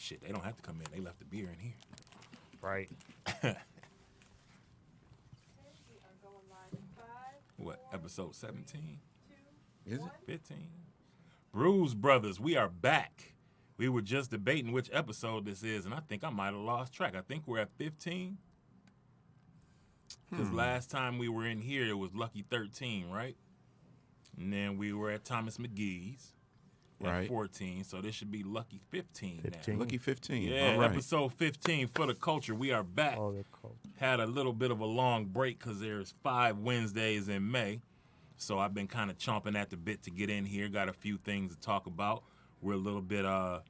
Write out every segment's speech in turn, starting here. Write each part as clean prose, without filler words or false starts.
Shit, they don't have to come in. They left the beer in here. Right. What, episode 17? Is it? 15? Brewz Brothers, we are back. We were just debating which episode this is, and I think I might have lost track. I think we're at 15. Because last time we were in here, it was Lucky 13, right? And then we were at Thomas McGee's at 14. So this should be Lucky 15 now. Lucky 15. Yeah, all right. episode 15 for the culture. We are back. Had a little bit of a long break because there's 5 Wednesdays in May. So I've been kind of chomping at the bit to get in here. Got a few things to talk about. We're a little bit, a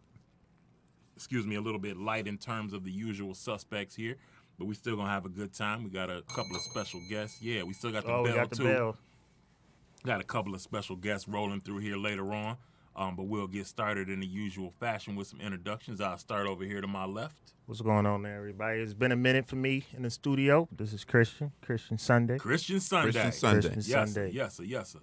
little bit light in terms of the usual suspects here. But we still going to have a good time. We got a couple of special guests. Yeah, we still got the bell, too. Bell. Got a couple of special guests rolling through here later on. But we'll get started in the usual fashion with some introductions. I'll start over here to my left. What's going on there, everybody? It's been a minute for me in the studio. This is Christian Sunday. Christian Sunday. Yes, sir.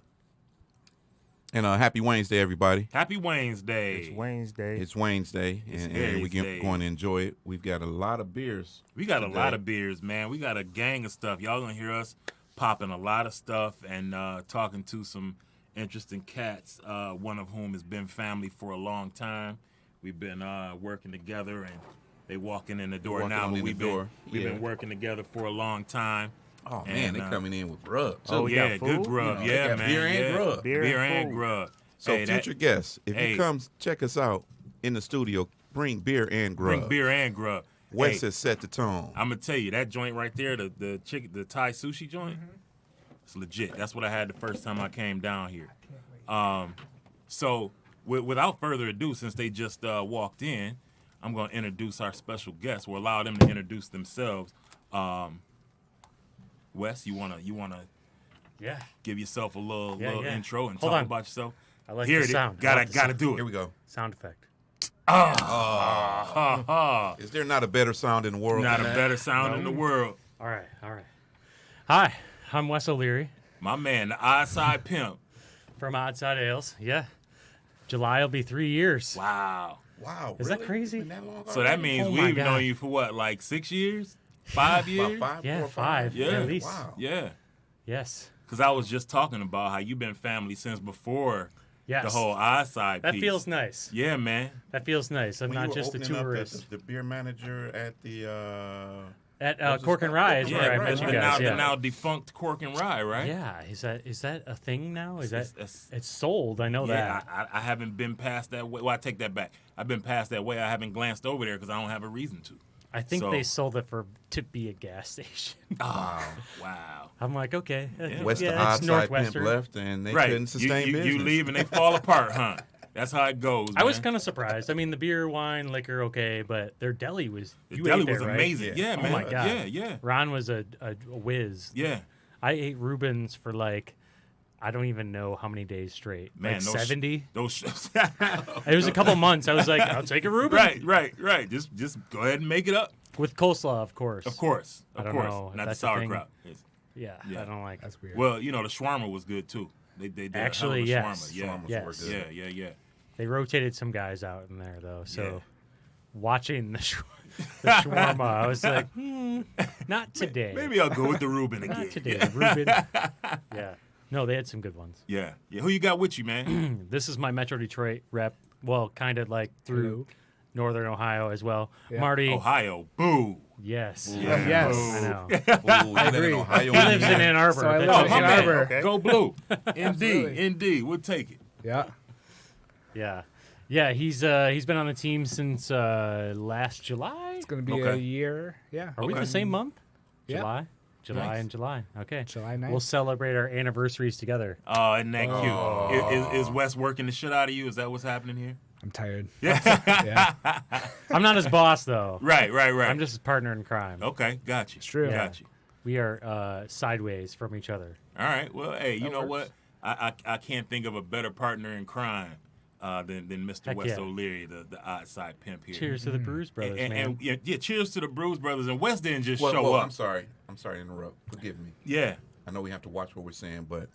And happy Wednesday, everybody. Happy Wednesday. It's Wednesday. It's Wednesday, and we're going to enjoy it. We've got a lot of beers. We got a lot of beers, man. We got a gang of stuff. Y'all going to hear us popping a lot of stuff and talking to some interesting cats, one of whom has been family for a long time. We've been working together, and they walking in the door now, but we've been working together for a long time. Oh, man, they coming in with grub. Oh, yeah, good grub. Yeah, man. Beer and grub. Beer and grub. So, future guests, if you come check us out in the studio, bring beer and grub. Bring beer and grub. Wes has set the tone. I'm going to tell you, that joint right there, the Thai sushi joint, it's legit. That's what I had the first time I came down here. So, without further ado, since they just walked in, I'm going to introduce our special guests. We'll allow them to introduce themselves. Wes, you wanna give yourself a little intro and talk about yourself? I like Here the it sound. Is. Gotta do it. Here we go. Sound effect. Is there not a better sound in the world? Not a better sound in the world. All right. Hi, I'm Wes O'Leary. My man, the Outside Pimp. From Outside Ales. Yeah. July will be 3 years. Wow. Is that crazy? Been that long So that means we've known you for what, like 6 years? 5 years? About 5, Yeah, 4 or 5. Yeah. At least. Wow. Yeah. Yes. Because I was just talking about how you've been family since before Yes. the whole Outside That piece. feels nice. Yeah, man. That feels nice. I'm When not you were just a opening up tourist. the beer manager at the At Cork and Rye is Yeah, where I right, met you right. guys. The Yeah. now defunct Cork and Rye, right? Yeah. Is that a thing now? It's It's sold? I know that. I haven't been past that way. Well, I take that back. I've been past that way. I haven't glanced over there because I don't have a reason to. I think So- they sold it to be a gas station. Oh, wow. I'm like, okay. West yeah, the it's Outside Pimp Northwestern. left, and they Right. couldn't sustain business. You leave and they fall apart, huh? That's how it goes. I was man. kind of surprised. I mean, the beer, wine, liquor, okay, but their deli was. The you deli ate there, was right? amazing. Yeah, Oh man. my god. Yeah. Ron was a whiz. Yeah. I ate Reuben's for like, I don't even know how many days straight. Man, like those 70. Those It was a couple months. I was like, I'll take a Reuben. Right. Just go ahead and make it up. With coleslaw, of course. Of course. I don't know if Not the that's a thing. sauerkraut. Yeah, Yeah. I don't like. That's weird. Well, the shawarma was good too. They did Actually, a hell of a yes. shawarma. Yeah. Shawarmas Yes. were good. Yeah. They rotated some guys out in there though, so Yeah. watching the shawarma, I was like, not today. Maybe I'll go with the Reuben again. Not today, Reuben. Yeah. No, they had some good ones. Yeah. Who you got with you, man? This is my Metro Detroit rep. Well, kind of like through Northern Ohio as well. Yeah. Marty. Ohio. Boo. Yes. Yeah. Yes. I know. Ooh, I agree. Ohio. He lives in Ann Arbor. So I live Oh, in my Ann man. Arbor. Okay. Go blue. Absolutely. Indeed. We'll take it. Yeah. Yeah. He's been on the team since last July. It's going to be Okay. a year. Yeah. Are we Okay. the same month? Yeah. July Nice. and July. Okay. July 9th. We'll celebrate our anniversaries together. Oh, isn't that Oh. cute? Is Wes working the shit out of you? Is that what's happening here? I'm tired. Yeah. Yeah. I'm not his boss though. Right. I'm just his partner in crime. Okay, got you. It's true. Got you. We are sideways from each other. All right. Well, hey, you That know works. what? I can't think of a better partner in crime than Mr. Heck Wes yeah. O'Leary, the outside pimp here. Cheers to the Brewz brothers, And, man. yeah, cheers to the Brewz brothers. And Wes didn't just Whoa, show whoa, up. I'm sorry to interrupt. Forgive me. Yeah. I know we have to watch what we're saying, but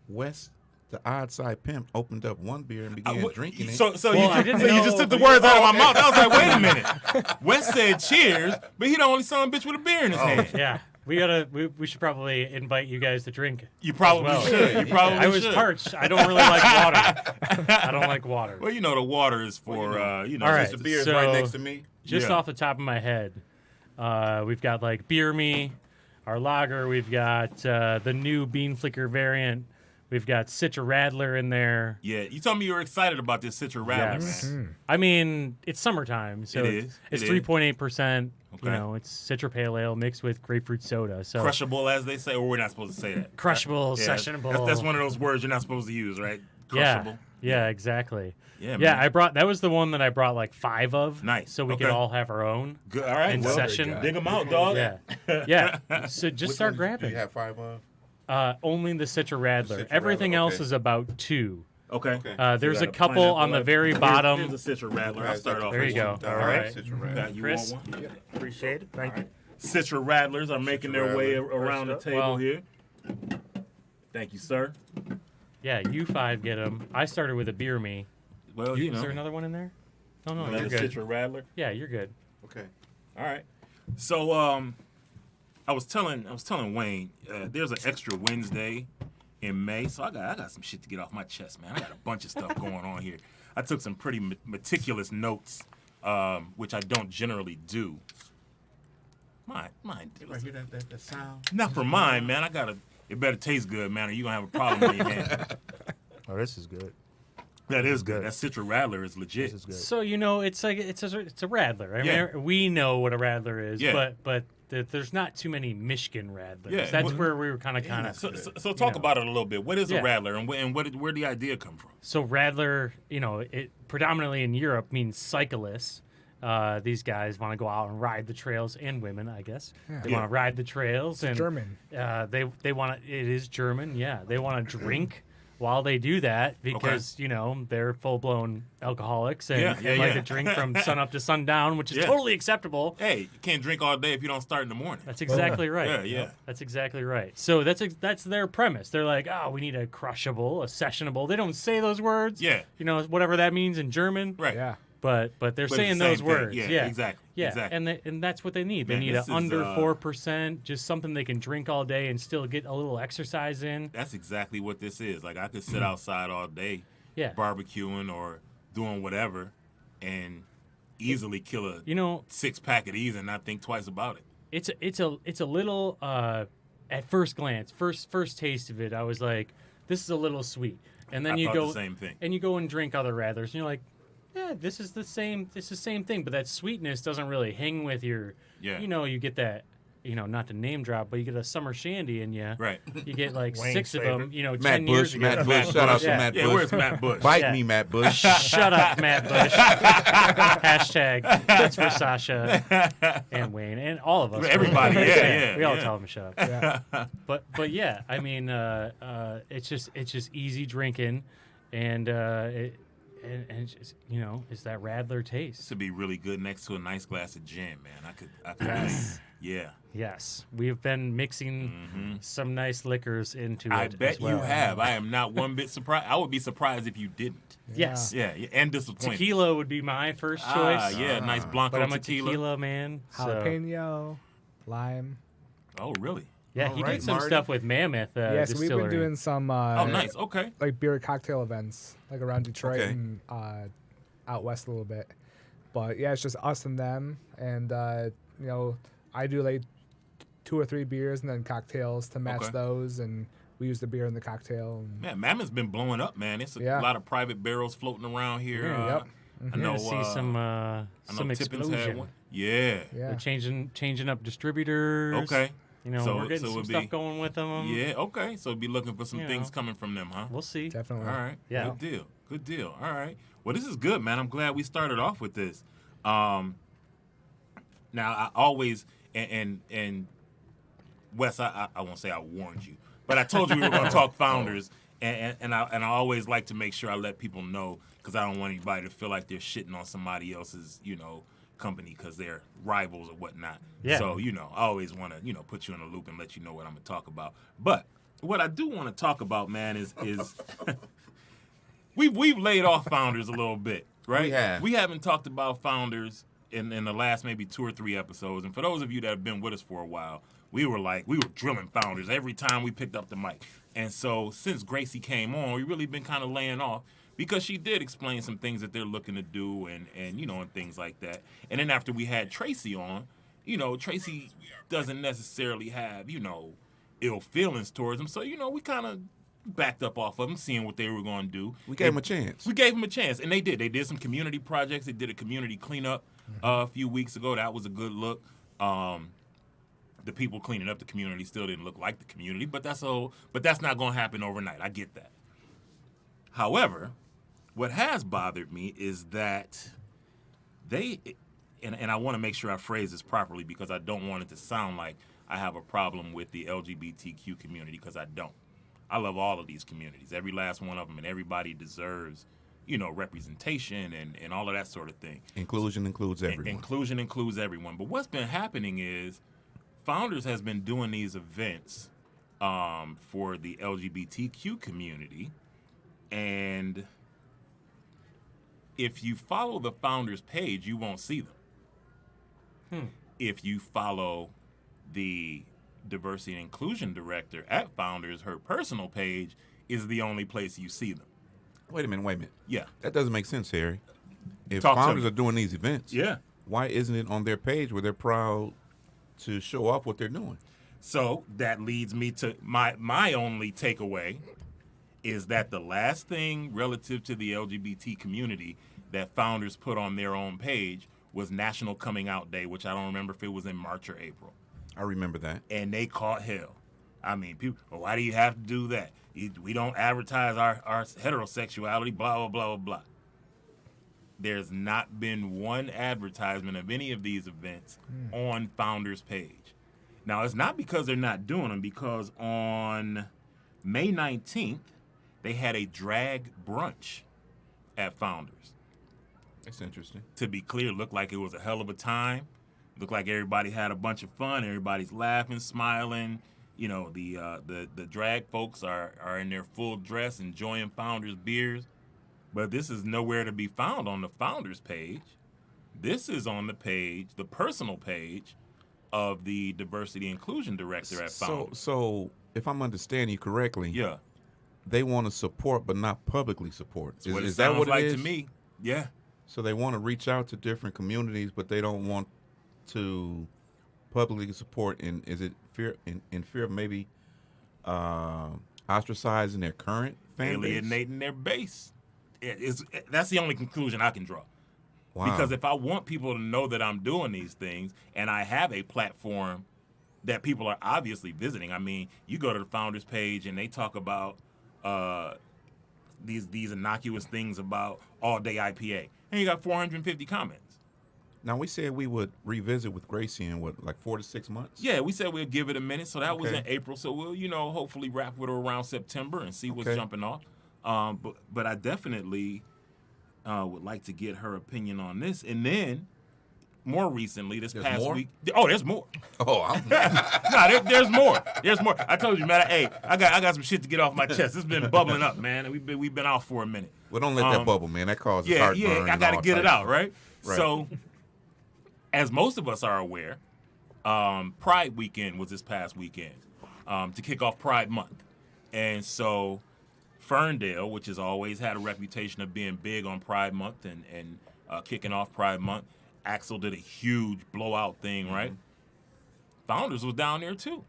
Wes the odd side pimp opened up one beer and began drinking it. So I didn't you know, just took the words out of my mouth. I was like, wait a minute. Wes said cheers, but he the only son of a bitch with a beer in his hand. Yeah. We should probably invite you guys to drink. You probably should. You probably I was should. parched. I don't really like water. I don't like water. Well, the water is for, All right. The beer is so right next to me. Just Yeah. off the top of my head, we've got like Beer Me, our lager. We've got the new Bean Flicker variant. We've got Citra Radler in there. Yeah, you told me you were excited about this Citra Radler, Yes. man. I mean, it's summertime, so It is. it's It is. 3.8%. Okay. You know, it's Citra Pale Ale mixed with grapefruit soda. So Crushable, as they say, or we're not supposed to say that. crushable, Yeah, sessionable. That's one of those words you're not supposed to use, right? Crushable. Yeah, exactly. Yeah, Yeah, man. that was the one that I brought like 5 of. Nice. So we Okay. could all have our own. Good. All right. In well, session. dig them out, dog. Yeah. Yeah. So just Which start one grabbing. Do you have 5 of? Only the Citra Radler. Citra Everything Radler, else okay. is about 2. Okay. There's You a got couple pineapple on the left. very bottom. Here's a Citra Radler. I'll start off. There you with go. one. All right. Citra Radler. Yeah, you Chris? want one? Appreciate it. Thank you. Citra Radlers are making their way around the table Well- here. Thank you, sir. Yeah, you 5 get them. I started with a Beer Me. Well, Is there another one in there? Oh, no, you're Another good. Citra Radler. Yeah, you're good. Okay. All right. So I was telling Wayne there's an extra Wednesday in May, so I got some shit to get off my chest, man. I got a bunch of stuff going on here. I took some pretty meticulous notes, which I don't generally do. Mine. Right hear that sound? Not for mine, man. It better taste good, man, or you gonna have a problem with your hand. Oh, this is good. That is good. That Citra Radler is legit. This is good. So, it's like it's a Radler. I mean, Yeah. we know what a Radler is, Yeah. but there's not too many Michigan Radlers. Yeah. That's Well, where we were kind of. So talk about it a little bit. What is a Yeah. Radler, and where did the idea come from? So Radler, it predominantly in Europe means cyclists. These guys want to go out and ride the trails, and women, I guess. Yeah. They Yeah. want to ride the trails, and German. They want to. It is German, yeah. They want to drink while they do that because they're full blown alcoholics and, Yeah, and like yeah. to drink from sun up to sundown, which is Yeah. totally acceptable. Hey, you can't drink all day if you don't start in the morning. That's exactly right. Yeah. That's exactly right. So that's their premise. They're like, oh, we need a crushable, a sessionable. They don't say those words. Yeah. Whatever that means in German. Right. Yeah. But they're But it's saying the those same thing. words. Yeah, exactly. Yeah, Exactly. and that's what they need. They Man, need this a is, under 4%, just something they can drink all day and still get a little exercise in. That's exactly what this is. Like I could sit outside all day, Yeah. barbecuing or doing whatever, and easily kill a 6-pack of these and not think twice about it. It's a little at first glance, first taste of it, I was like, this is a little sweet. And then I you thought go the same thing. and you go and drink other Radlers, and you're like, yeah, this is the same thing, but that sweetness doesn't really hang with your Yeah. you get that not to name drop, but you get a summer shandy and Right. you get like Wayne's 6 of them, 10 Matt years Bush, ago. Matt Bush. Shout out to Yeah. Matt Yeah, Bush. where's Matt Bush? Bite Yeah. me, Matt Bush. Shut up, Matt Bush. Hashtag that's for Sasha and Wayne and all of us. Everybody, yeah, We all yeah. tell him to shut up. Yeah. But yeah, I mean, it's just easy drinking, and it's just, it's that Radler This taste. would be really good next to a nice glass of gin, man. I could Yes. yeah. Yes, we've been mixing some nice liquors into I it. bet as well. you have. I am not one bit surprised. I would be surprised if you didn't. Yes, Yeah, and disappointed. tequila would be my first choice. Ah, yeah, nice Blanco but I'm a tequila. tequila man. So. Jalapeno, lime. Oh, really? Yeah, All he right, did some Marty. stuff with Mammoth Yeah, so we've Distillery. been doing some Oh, nice. Okay. like beer cocktail events like around Detroit Okay. and out west a little bit. But yeah, it's just us and them, and I do like 2 or 3 beers and then cocktails to match Okay. those, and we use the beer in the cocktail. And Man, Mammoth's been blowing up, man. It's a Yeah. lot of private barrels floating around here. Yeah, yep. I know. to see some I know Tippins had explosion. one. Yeah. yeah, They're changing up distributors. Okay. So- we're getting so it some would stuff be- going with them. Yeah. Okay. So be looking for some You things know. coming from them, huh? We'll see. definitely. All right. Yeah. Good deal. Good deal. All right. Well, this is good, man. I'm glad we started off with this. Now I always and Wes, I won't say I warned you, but I told you we were going to talk founders, and I always like to make sure I let people know because I don't want anybody to feel like they're shitting on somebody else's company because they're rivals or whatnot. Yeah. So I always want to put you in a loop and let you know what I'm going to talk about. But what I do want to talk about, man, is we've laid off founders a little bit, right? We have. We haven't talked about founders in the last maybe 2 or 3 episodes. And for those of you that have been with us for a while, we were drilling founders every time we picked up the mic. And so since Gracie came on, we've really been kind of laying off because she did explain some things that they're looking to do and things like that. And then after we had Tracy on, Tracy doesn't necessarily have, ill feelings towards them. So, we kind of backed up off of them, seeing what they were going to do. We gave them a chance. We gave them a chance, and they did. They did some community projects. They did a community cleanup a few weeks ago. That was a good look. The people cleaning up the community still didn't look like the community, but that's not going to happen overnight. I get that. However, what has bothered me is that and I want to make sure I phrase this properly because I don't want it to sound like I have a problem with the LGBTQ community, because I don't. I love all of these communities, every last one of them, and everybody deserves, representation and all of that sort of thing. Inclusion includes everyone. Inclusion includes everyone. But what's been happening is Founders has been doing these events for the LGBTQ community, and if you follow the Founders page, you won't see them. If you follow the Diversity and Inclusion Director at Founders, her personal page is the only place you see them. Wait a minute. Yeah. That doesn't make sense, Harry. If Talk to Founders me. are doing these events, Yeah. why isn't it on their page where they're proud to show off what they're doing? So that leads me to my only takeaway is that the last thing relative to the LGBT community that Founders put on their own page was National Coming Out Day, which I don't remember if it was in March or April. I remember that. And they caught hell. I mean, people, why do you have to do that? We don't advertise our heterosexuality, blah, blah, blah, blah, blah. There's not been one advertisement of any of these events on Founders' page. Now, it's not because they're not doing them, because on May 19th, they had a drag brunch at Founders. That's interesting. To be clear, looked like it was a hell of a time. Looked like everybody had a bunch of fun. Everybody's laughing, smiling. The drag folks are in their full dress, enjoying Founders beers. But this is nowhere to be found on the Founders page. This is on the page, the personal page, of the Diversity Inclusion Director at Founders. So if I'm understanding you correctly, Yeah. they want to support but not publicly support. That's what it is that sounds what like it is? to me. Yeah. So they want to reach out to different communities, but they don't want to publicly support. And is it fear of maybe ostracizing their current fan base? Alienating their base. That's the only conclusion I can draw. Wow. Because if I want people to know that I'm doing these things and I have a platform that people are obviously visiting, I mean, you go to the Founders page and they talk about these innocuous things about all-day IPA, and you got 450 comments. Now, we said we would revisit with Gracie in, 4 to 6 months? Yeah, we said we'd give it a minute, so that was Okay. in April. So we'll, hopefully wrap with her around September and see what's Okay. jumping off. But I definitely would like to get her opinion on this. And then, more recently, this There's past more? week. Oh, there's more. Oh, There's more. There's more. I told you, man. Hey, I got some shit to get off my chest. It's been bubbling up, man. We've been out for a minute. well, don't let that bubble, man. That causes Yeah, heartburn. I got to get it out, right? Right. So, as most of us are aware, Pride weekend was this past weekend to kick off Pride Month. And so Ferndale, which has always had a reputation of being big on Pride Month and kicking off Pride Month, Axel did a huge blowout thing, right? Founders was down there too.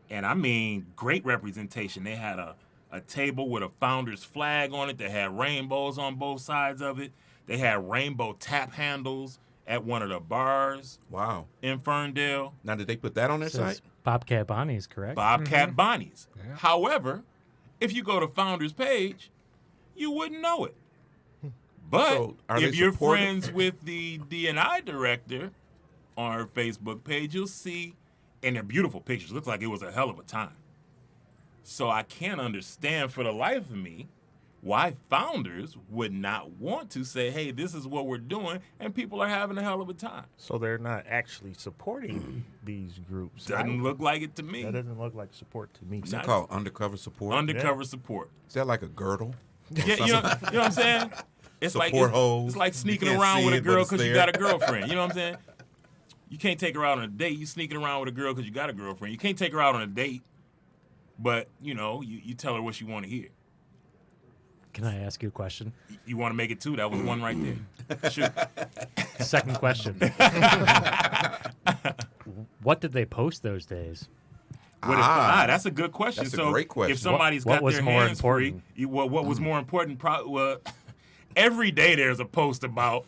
And I mean, great representation. They had a table with a Founders flag on it that had rainbows on both sides of it. They had rainbow tap handles at one of the bars Wow. in Ferndale. Now, did they put that on their Says site? Bobcat Bonnie's, correct? Bobcat Bonnie's. Yeah. However, if you go to Founders page, you wouldn't know it. But So, are if they you're supportive? friends with the D&I director on her Facebook page, you'll see, and they're beautiful pictures. Looks like it was a hell of a time. So I can't understand for the life of me why founders would not want to say, hey, this is what we're doing, and people are having a hell of a time. So they're not actually supporting these groups. Doesn't look like it to me. That doesn't look like support to me. Is that called undercover support? Undercover support. Is that like a girdle? Yeah, you know what I'm saying? It's Support holes. it's like sneaking You can't around see with a it, but girl it's because you there. got a girlfriend. You know what I'm saying? You can't take her out on a date. You sneaking around with a girl because you got a girlfriend. You can't take her out on a date, but, you know, you tell her what you want to hear. Can I ask you a question? You want to make it two? That was one right there. Shoot. Second question. What did they post those days? That's a good question. That's a so great question. if somebody's What got was their more hands important? free, what was more important? Every day there's a post about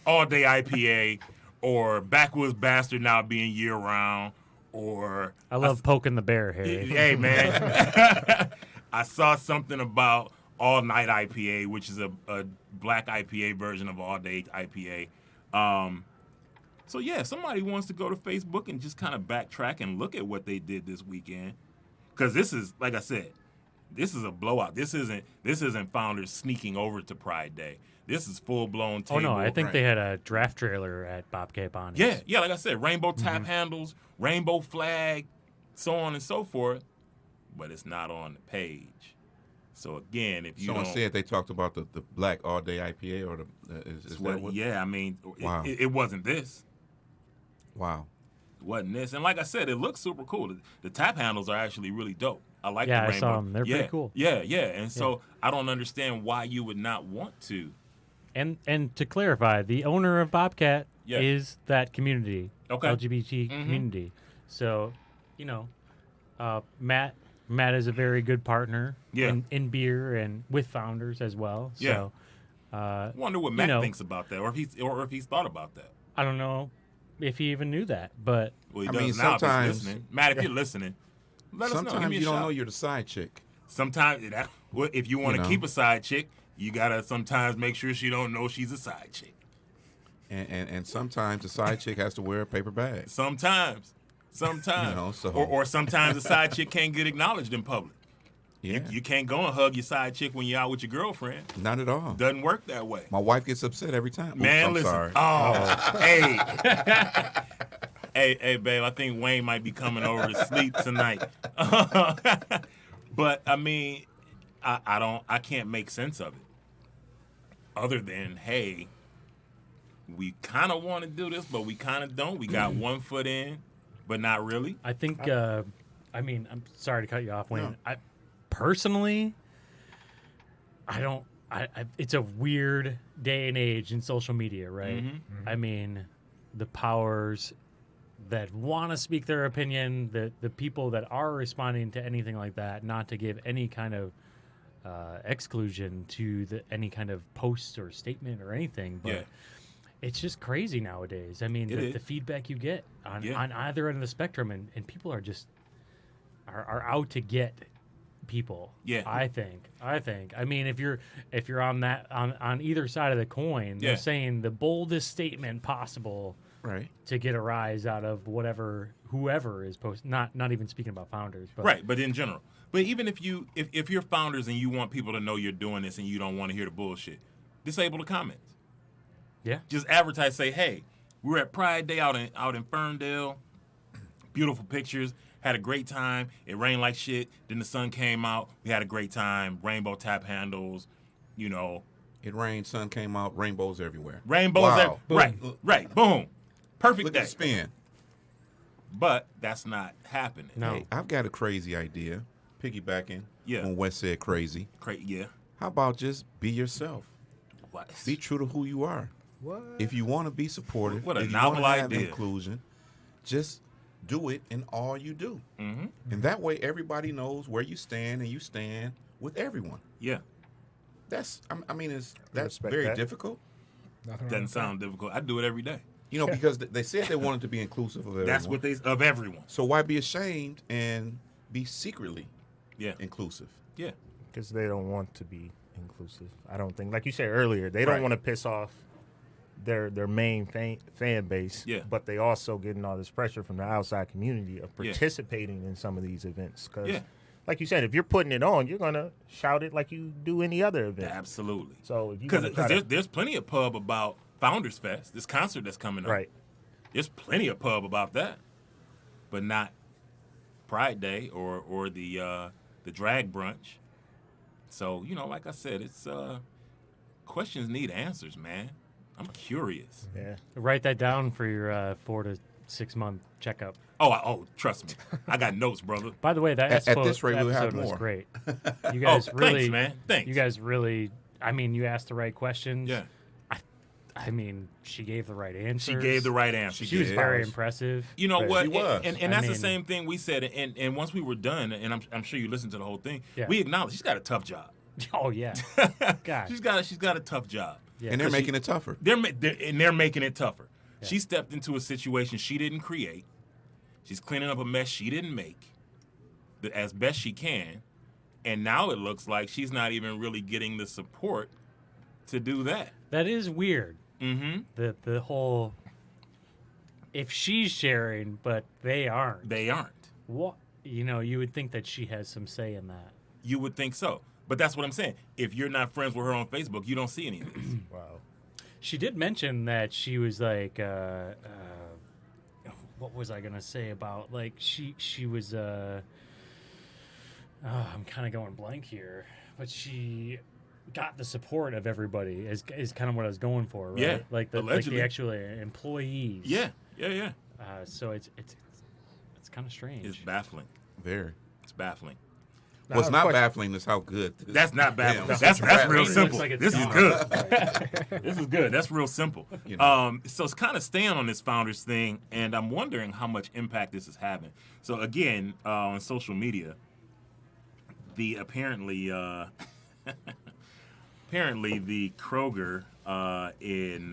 all day IPA or Backwoods Bastard now being year round, or I love poking the bear, Harry. hey man, I saw something about all night IPA, which is a black IPA version of all day IPA. So yeah, somebody wants to go to Facebook and just kind of backtrack and look at what they did this weekend, because this is, like I said, this is a blowout. This isn't founders sneaking over to Pride Day. This is full blown table. Oh no, I think they had a draft trailer at Bobcat Bonnie's. Yeah, like I said, rainbow tap handles, rainbow flag, so on and so forth, but it's not on the page. So again, if you Someone don't, said they talked about the black all day IPA or is that what? yeah, I mean, Wow. it wasn't this. Wow. It wasn't this. And like I said, it looks super cool. The tap handles are actually really dope. I like the Yeah, rainbow. I saw them. They're pretty cool. Yeah. And so I don't understand why you would not want to. And to clarify, the owner of Bobcat Yeah. is that community, Okay. LGBT community. So, you know, Matt is a very good partner in beer and with founders as well. So, I wonder what Matt thinks about that, or if he's thought about that. I don't know if he even knew that, but Well, he I does mean, now if he's sometimes- listening. Matt, if you're listening, let us know. Give Sometimes me a you don't shout. know you're the side chick. Sometimes if you want to know. keep a side chick, you gotta sometimes make sure she don't know she's a side chick. And sometimes the side chick has to wear a paper bag. Sometimes, You know, so- or sometimes the side chick can't get acknowledged in public. Yeah. You can't go and hug your side chick when you're out with your girlfriend. Not at all. Doesn't work that way. My wife gets upset every time. Oops, Man, I'm listen. sorry. Oh, hey. hey, babe. I think Wayne might be coming over to sleep tonight. But I mean, I can't make sense of it. Other than, hey, we kind of want to do this, but we kind of don't. We got one foot in, but not really. I think, I mean, I'm sorry to cut you off, Wayne. No. I personally, it's a weird day and age in social media, right? I mean, the powers that want to speak their opinion, the people that are responding to anything like that, not to give any kind of exclusion to any kind of post or statement or anything, but it's just crazy nowadays. I mean, the feedback you get on either end of the spectrum, and people are just are out to get people. Yeah, I think. I mean, if you're on that on either side of the coin, they're saying the boldest statement possible, Right. to get a rise out of whoever is posting. Not even speaking about founders, but Right, but in general. But even if you're founders and you want people to know you're doing this and you don't want to hear the bullshit, disable the comments. Yeah. Just advertise, say, hey, we're at Pride Day out in Ferndale. Beautiful pictures. Had a great time. It rained like shit. Then the sun came out. We had a great time. Rainbow tap handles, you know. It rained, sun came out, rainbows everywhere. Rainbows Wow. Right. Boom. Perfect Look day. at the spin. But that's not happening. No. Hey, I've got a crazy idea. Piggybacking Yeah. on Wes said crazy. Yeah. How about just be yourself? What? Be true to who you are. What? If you want to be supportive, What a if you novel want to have idea. inclusion, just do it in all you do. Mm-hmm. And that way everybody knows where you stand and you stand with everyone. Yeah. That's that's respect very that. difficult. Nothing wrong Doesn't with that. sound difficult. I do it every day. You know, because they said they wanted to be inclusive of everyone. That's what of everyone. So why be ashamed and be secretly Yeah. inclusive? Yeah. Because they don't want to be inclusive. I don't think, like you said earlier, they Right. don't want to piss off their main fan base. Yeah. But they also getting all this pressure from the outside community of Yeah. participating in some of these events. Because, Yeah. like you said, if you're putting it on, you're gonna shout it like you do any other event. Absolutely. So if you because there's plenty of pub about Founders Fest, this concert that's coming up. right, There's plenty of pub about that, but not Pride Day or the drag brunch. So like I said, it's questions need answers, man. I'm curious. yeah. Write that down for your 4 to 6 month checkup. Oh, trust me, I got notes, brother. By the way, that At this rate, we'll have episode was more. great. You guys really, thanks, man. Thanks. You guys really. I mean, you asked the right questions. Yeah, I mean, she gave the right answers. she gave the right answer. She was very impressive. You know what? She was. And that's the same thing we said. And once we were done, and I'm sure you listened to the whole thing, we acknowledged she's got a tough job. Oh yeah, God. She's got a tough job. Yeah. And they're making it tougher. They're making it tougher. Yeah. She stepped into a situation she didn't create. She's cleaning up a mess she didn't make, as best she can. And now it looks like she's not even really getting the support to do that. That is weird. Mm-hmm. The whole. If she's sharing, but they aren't. They aren't. What you would think that she has some say in that. You would think so. But that's what I'm saying. If you're not friends with her on Facebook, you don't see any of this. Wow. She did mention that she was like, what was I gonna say about like she was I'm kind of going blank here, but she got the support of everybody is kind of what I was going for, right? Yeah, like allegedly. the actual employees. Yeah. So it's kind of strange. It's baffling. Very. It's baffling. What's not baffling is how good. That's not baffling. Damn. That's real It looks simple. like it's This is gone. good. This is good. That's real simple. You know. So it's kind of staying on this Founders thing, and I'm wondering how much impact this is having. So again, on social media, apparently the Kroger in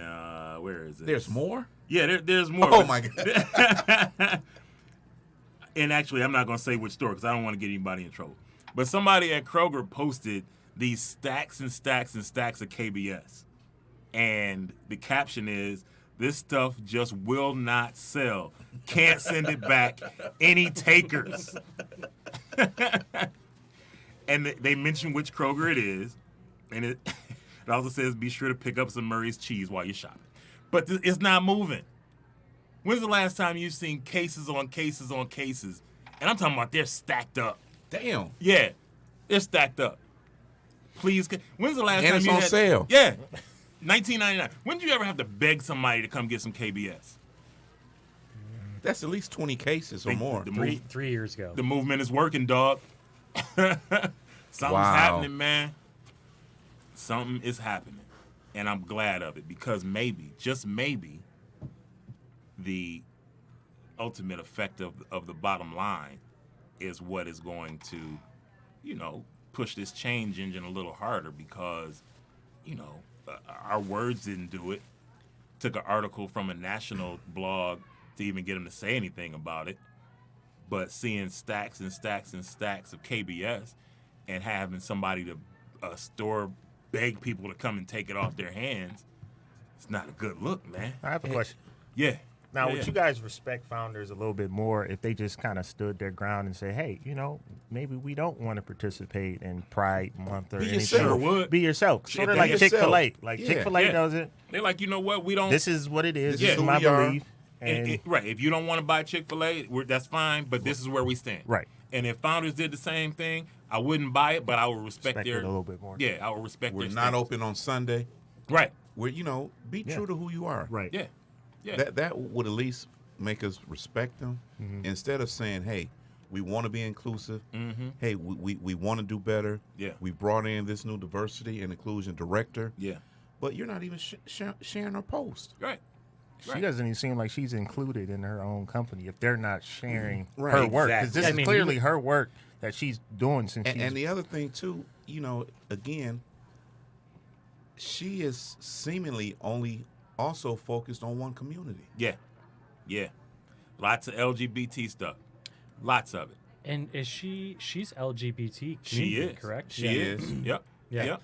where is it? There's more? Yeah, there's more. Oh, my God. And actually, I'm not going to say which store because I don't want to get anybody in trouble. But somebody at Kroger posted these stacks and stacks and stacks of KBS. And the caption is, "This stuff just will not sell. Can't send it back. Any takers?" And they mention which Kroger it is. And it also says, "Be sure to pick up some Murray's cheese while you're shopping." But it's not moving. When's the last time you've seen cases on cases on cases? And I'm talking about they're stacked up. Damn. Yeah, they're stacked up. Please, when's the last And time it's you on had, sale. Yeah, $19.99. When did you ever have to beg somebody to come get some KBS? That's at least 20 cases or more. Three years ago. The movement is working, dog. Something's happening, man. Something is happening. And I'm glad of it because maybe, just maybe, the ultimate effect of the bottom line is what is going to, push this change engine a little harder because, our words didn't do it. Took an article from a national blog to even get them to say anything about it. But seeing stacks and stacks and stacks of KBS and having somebody to store beg people to come and take it off their hands, it's not a good look, man. I have a question. Yeah. Now, Yeah, would you guys respect Founders a little bit more if they just kind of stood their ground and say, hey, maybe we don't want to participate in Pride Month or Be anything. yourself. Sure would. Be yourself. Sort of Be like yourself. Chick-fil-A. Like Yeah. Chick-fil-A Yeah. does it. They're like, you know what? We don't. This is what it is. This This is is who my we are. belief. And right. If you don't want to buy Chick-fil-A, that's fine, but this is where we stand. Right. And if Founders did the same thing, I wouldn't buy it, but I would respect Respect their it a little bit more. Yeah, I would respect We're their not stance. open on Sunday. Right. We're, be Yeah. true to who you are. right. Yeah. Yeah. That would at least make us respect them instead of saying, hey, we want to be inclusive. Mm-hmm. Hey, we want to do better. Yeah. We brought in this new diversity and inclusion director, Yeah. but you're not even sharing her post. Right. She doesn't even seem like she's included in her own company if they're not sharing Right. her work. Because Exactly. this I is mean, clearly her work that she's doing since she's... And the other thing, too, again, she is seemingly only also focused on one community. Yeah. Yeah. Lots of LGBT stuff. Lots of it. And is she's LGBT She community, is. correct? She Yeah. is. Yep. Yeah. Yep.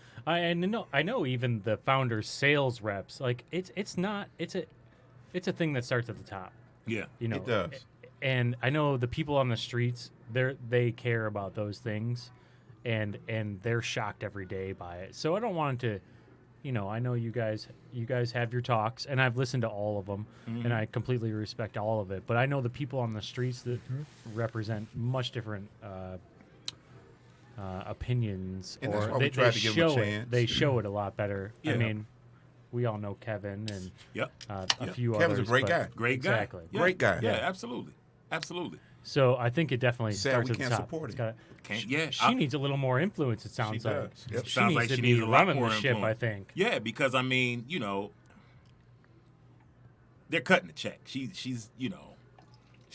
I know even the Founders sales reps, like it's a thing that starts at the top. Yeah. You know, It does. And I know the people on the streets, they care about those things, and they're shocked every day by it. So I don't want it to, I know you guys have your talks, and I've listened to all of them, and I completely respect all of it. But I know the people on the streets that represent much different opinions, And or that's why we tried to give them a chance. They show it a lot better. Yeah. I mean, we all know Kevin and a few Kevin's others. a great but- guy. Great guy. Exactly. Yeah. Great guy. Yeah, absolutely. Absolutely. So I think it definitely Sad starts we at the can't top. support It's him. gotta- She needs a little more influence. It sounds like. does. Yep. She Sounds needs like to she be needs a lot running more the ship. influence. I think. Yeah, because I mean, they're cutting the check. She's she's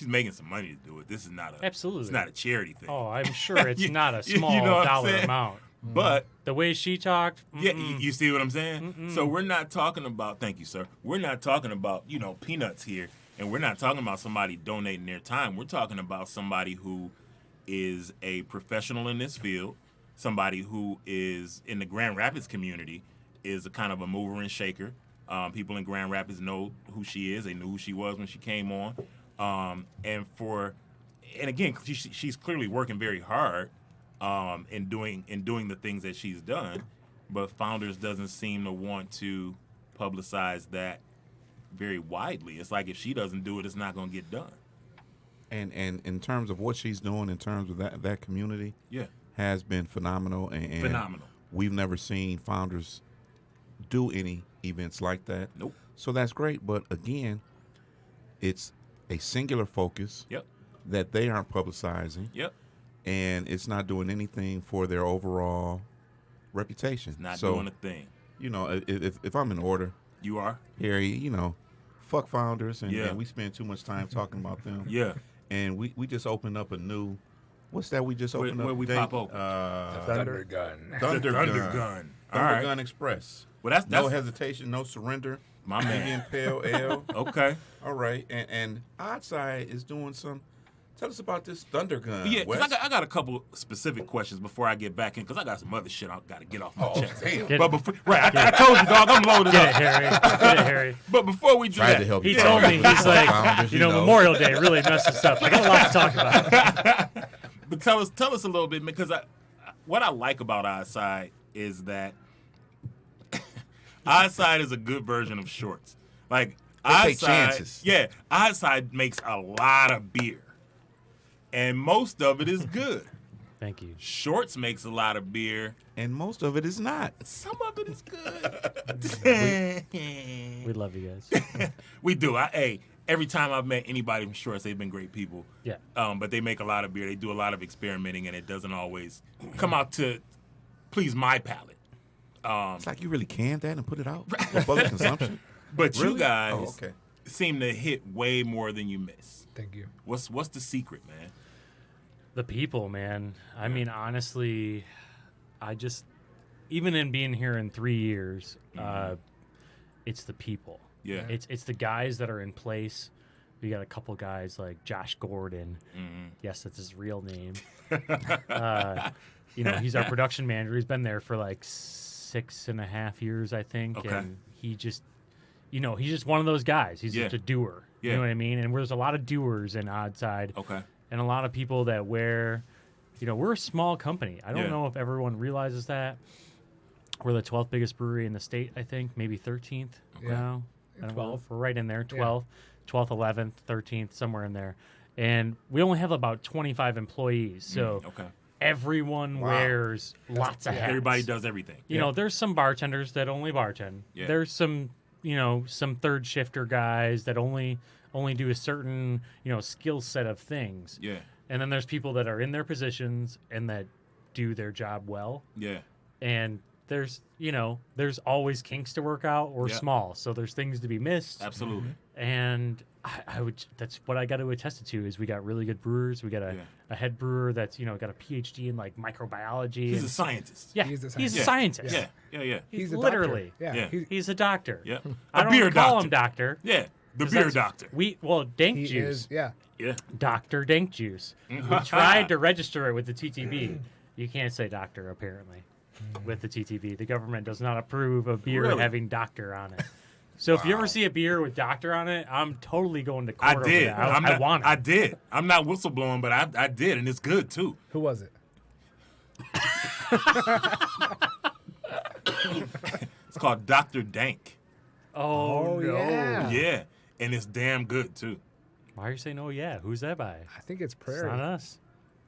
making some money to do it. This is not a Absolutely. It's not a charity thing. Oh, I'm sure it's not a you small know what I'm dollar saying? amount. But The way she talked. yeah, you see what I'm saying? So we're not talking about, thank you, sir. We're not talking about, peanuts here. And we're not talking about somebody donating their time. We're talking about somebody who is a professional in this field, somebody who is in the Grand Rapids community, is a kind of a mover and shaker. People in Grand Rapids know who she is. They knew who she was when she came on. And again, she's clearly working very hard in doing the things that she's done, but Founders doesn't seem to want to publicize that very widely. It's like if she doesn't do it, it's not going to get done. And in terms of what she's doing, in terms of that community, Yeah, has been phenomenal. And phenomenal. We've never seen Founders do any events like that. Nope. So that's great. But again, it's a singular focus Yep. that they aren't publicizing. Yep. And it's not doing anything for their overall reputation. Not so, doing a thing. If I'm in order, You are? Harry, fuck Founders, and, Yeah. and we spend too much time talking about them. Yeah. And we just opened up a new, what's that we just opened up? where we Dave? pop open? Thunder Gun. Thunder Gun. Gun. All Thunder right. Gun Express. Well, that's No hesitation, no surrender. my man. Medium Pale Ale. Okay. All right. And Oddside is doing some. Tell us about this Thunder Gun. Yeah, Wes. because I got a couple specific questions before I get back in, because I got some other shit I got to get off my chest. damn. Get- But before, I told you, dog, I'm loaded Get it, up. Harry. Get it, Harry. But before we do Tried that, to help He you. told me, he's like, Founders, Memorial Day really messed us up. I got a lot to talk about. But tell us a little bit, because what I like about Eyeside is that Eyeside is a good version of Shorts. Like They take Eyeside, chances. yeah, Eyeside makes a lot of beer, and most of it is good. Thank you. Shorts makes a lot of beer, And most of it is not. some of it is good. We love you guys. We do. Every time I've met anybody from Shorts, they've been great people. Yeah. But they make a lot of beer. They do a lot of experimenting, and it doesn't always come out to please my palate. It's like you really canned that and put it out for public consumption. But Really? you guys Oh, okay. seem to hit way more than you miss. Thank you. What's the secret, man? The people, man. I mean, honestly, even in being here in 3 years, it's the people. Yeah. It's the guys that are in place. We got a couple guys like Josh Gordon. Yes, that's his real name. He's our production manager. He's been there for like 6.5 years, I think. Okay. And he just, he's just one of those guys. He's just a doer. Yeah. You know what I mean? And there's a lot of doers in Oddside. Okay. And a lot of people that we're a small company. I don't Yeah. know if everyone realizes that. We're the 12th biggest brewery in the state, I think, maybe 13th now. I don't know. 12th. We're right in there, 12th, 12th, 11th, 13th, somewhere in there. And we only have about 25 employees. So Okay. everyone wears lots of hats. Everybody does everything. You know, there's some bartenders that only bartend. Yeah. There's some, some third shifter guys that only do a certain, skill set of things. Yeah. And then there's people that are in their positions and that do their job well. Yeah. And there's always kinks to work out or Yeah. small. So there's things to be missed. Absolutely. And that's what I got to attest it to is we got really good brewers. We got a head brewer that's, got a PhD in like microbiology. He's and- a scientist. yeah, He's a he's a scientist. scientist. Yeah. He's a literally. doctor. Yeah. He's a doctor. Yeah. I A don't beer call doctor. him doctor. Yeah. The 'cause beer that's- doctor. Dank He juice. is, yeah. Yeah. Dr. Dank Juice. We tried to register it with the TTB. You can't say doctor, apparently, with the TTB. The government does not approve of beer Really? having doctor on it. So if you ever see a beer with Doctor on it, I'm totally going to court. I did. Over that. I want it. I did. I'm not whistleblowing, but I did, and it's good too. Who was it? It's called Dr. Dank. Oh, no. Yeah. Yeah, and it's damn good too. Why are you saying, oh, yeah? Who's that by? I think it's It's Prairie. not us.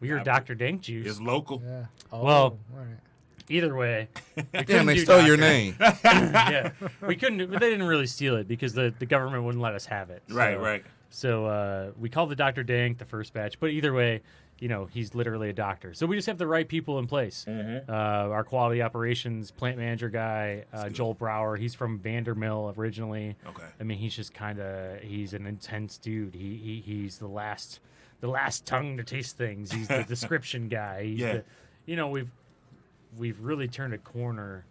We are Dr. Dank Juice. It's local. Yeah. Oh, Well- all right. Either way. Damn, they stole your name. Yeah. We couldn't, but they didn't really steal it because the government wouldn't let us have it. Right. So we called the Dr. Dank the first batch. But either way, he's literally a doctor. So we just have the right people in place. Our quality operations plant manager guy, Joel Brower, he's from Vandermill originally. Okay. I mean, he's just he's an intense dude. He's the last tongue to taste things. He's the description guy. He's we've really turned a corner.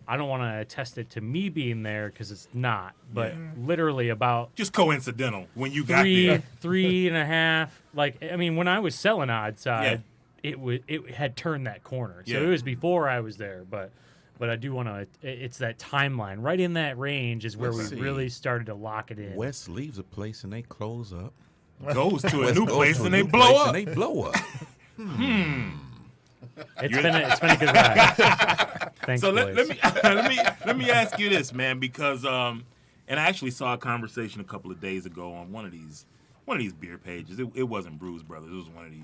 I don't want to attest it to me being there because it's not, but literally about Just coincidental when you got there. 3.5. Like, I mean, when I was selling odd side, it had turned that corner. So Yeah. it was before I was there, but I do want to. It's that timeline right in that range is where Let's we see. really started to lock it in. West leaves a place and they close up. Goes to a West new goes place to a and they new blow place up. And they blow up. It's been a good ride. Thanks, So boys. let me ask you this, man, because and I actually saw a conversation a couple of days ago on one of these beer pages. It wasn't Brewz Brothers. It was one of these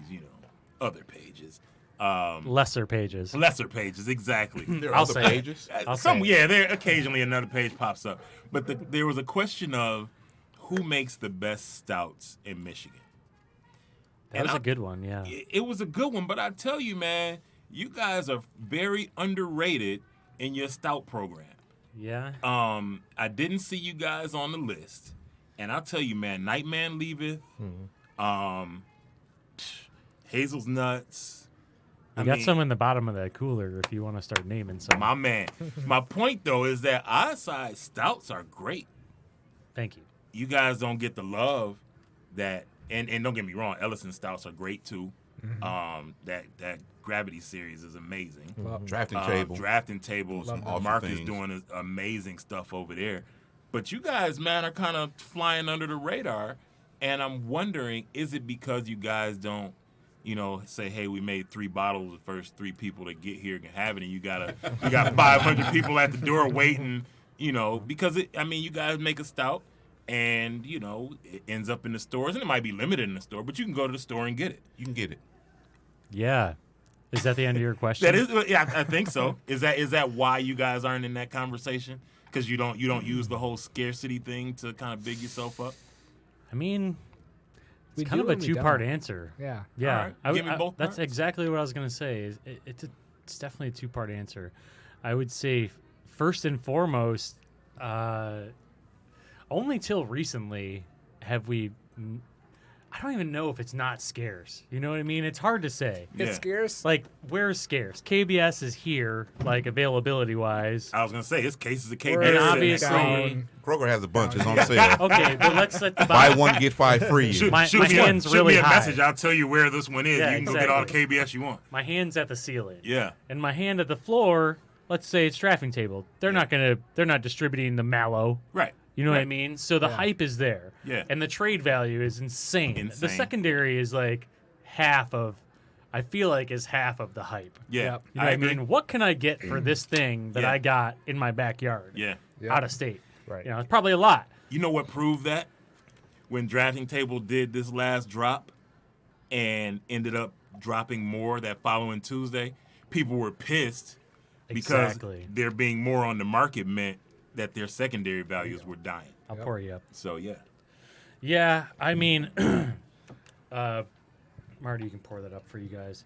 other pages. Lesser pages. Lesser pages, exactly. There are I'll other say it. pages. I'll say it. There occasionally another page pops up, but there was a question of who makes the best stouts in Michigan. That was a good one, yeah. It was a good one, but I tell you, man, you guys are very underrated in your stout program. Yeah. I didn't see you guys on the list, and I'll tell you, man, Nightman Leaveth, Hazel's Nuts. We got some in the bottom of that cooler if you want to start naming some. My man. My point though is that outside stouts are great. Thank you. You guys don't get the love that, and don't get me wrong, Ellison stouts are great too. That Gravity series is amazing. Drafting table. Drafting tables. Awesome Mark is things. doing amazing stuff over there. But you guys, man, are kind of flying under the radar. And I'm wondering, is it because you guys don't, say, hey, we made 3 bottles, the first 3 people that get here can have it, and you got 500 people at the door waiting, because you guys make a stout, and it ends up in the stores, and it might be limited in the store, but you can go to the store and get it. You can get it. Yeah. Is that the end of your question? That is, yeah, I think so. Is that why you guys aren't in that conversation? Because you don't use the whole scarcity thing to kind of big yourself up. I mean, We it's kind do of a and we two-part don't. answer. Yeah. Yeah. All right. Give me both That's parts. exactly what I was going to say. It's definitely a two-part answer. I would say, first and foremost, only till recently have we. I don't even know if it's not scarce. You know what I mean? It's hard to say. Yeah. It's scarce. Like, where's scarce? KBS is here, like, availability-wise. I was gonna say his case is a We're KBS. And in obviously- down. Kroger has a bunch. It's on sale. Okay, but let's let the Buy one, get 5 free. Shoot, My shoot me hand's shoot really me a high. message. I'll tell you where this one is. Yeah, you can go get all the exactly. KBS you want. My hand's at the ceiling. Yeah. And my hand at the floor, let's say it's drafting table. They're not distributing the mallow. Right. You know what I Right. mean? So the Yeah. hype is there. Yeah. And the trade value is insane. Insane. The secondary is like half of the hype. Yeah. Yep. You know what I mean? What can I get for this thing that Yeah. I got in my backyard? Yeah. Yeah. Out of state. Right. It's probably a lot. You know what proved that? When Drafting Table did this last drop and ended up dropping more that following Tuesday, people were pissed because Exactly. there being more on the market meant that their secondary values were dying. I'll pour you up. So, yeah. Yeah, I mean, Marty, you can pour that up for you guys.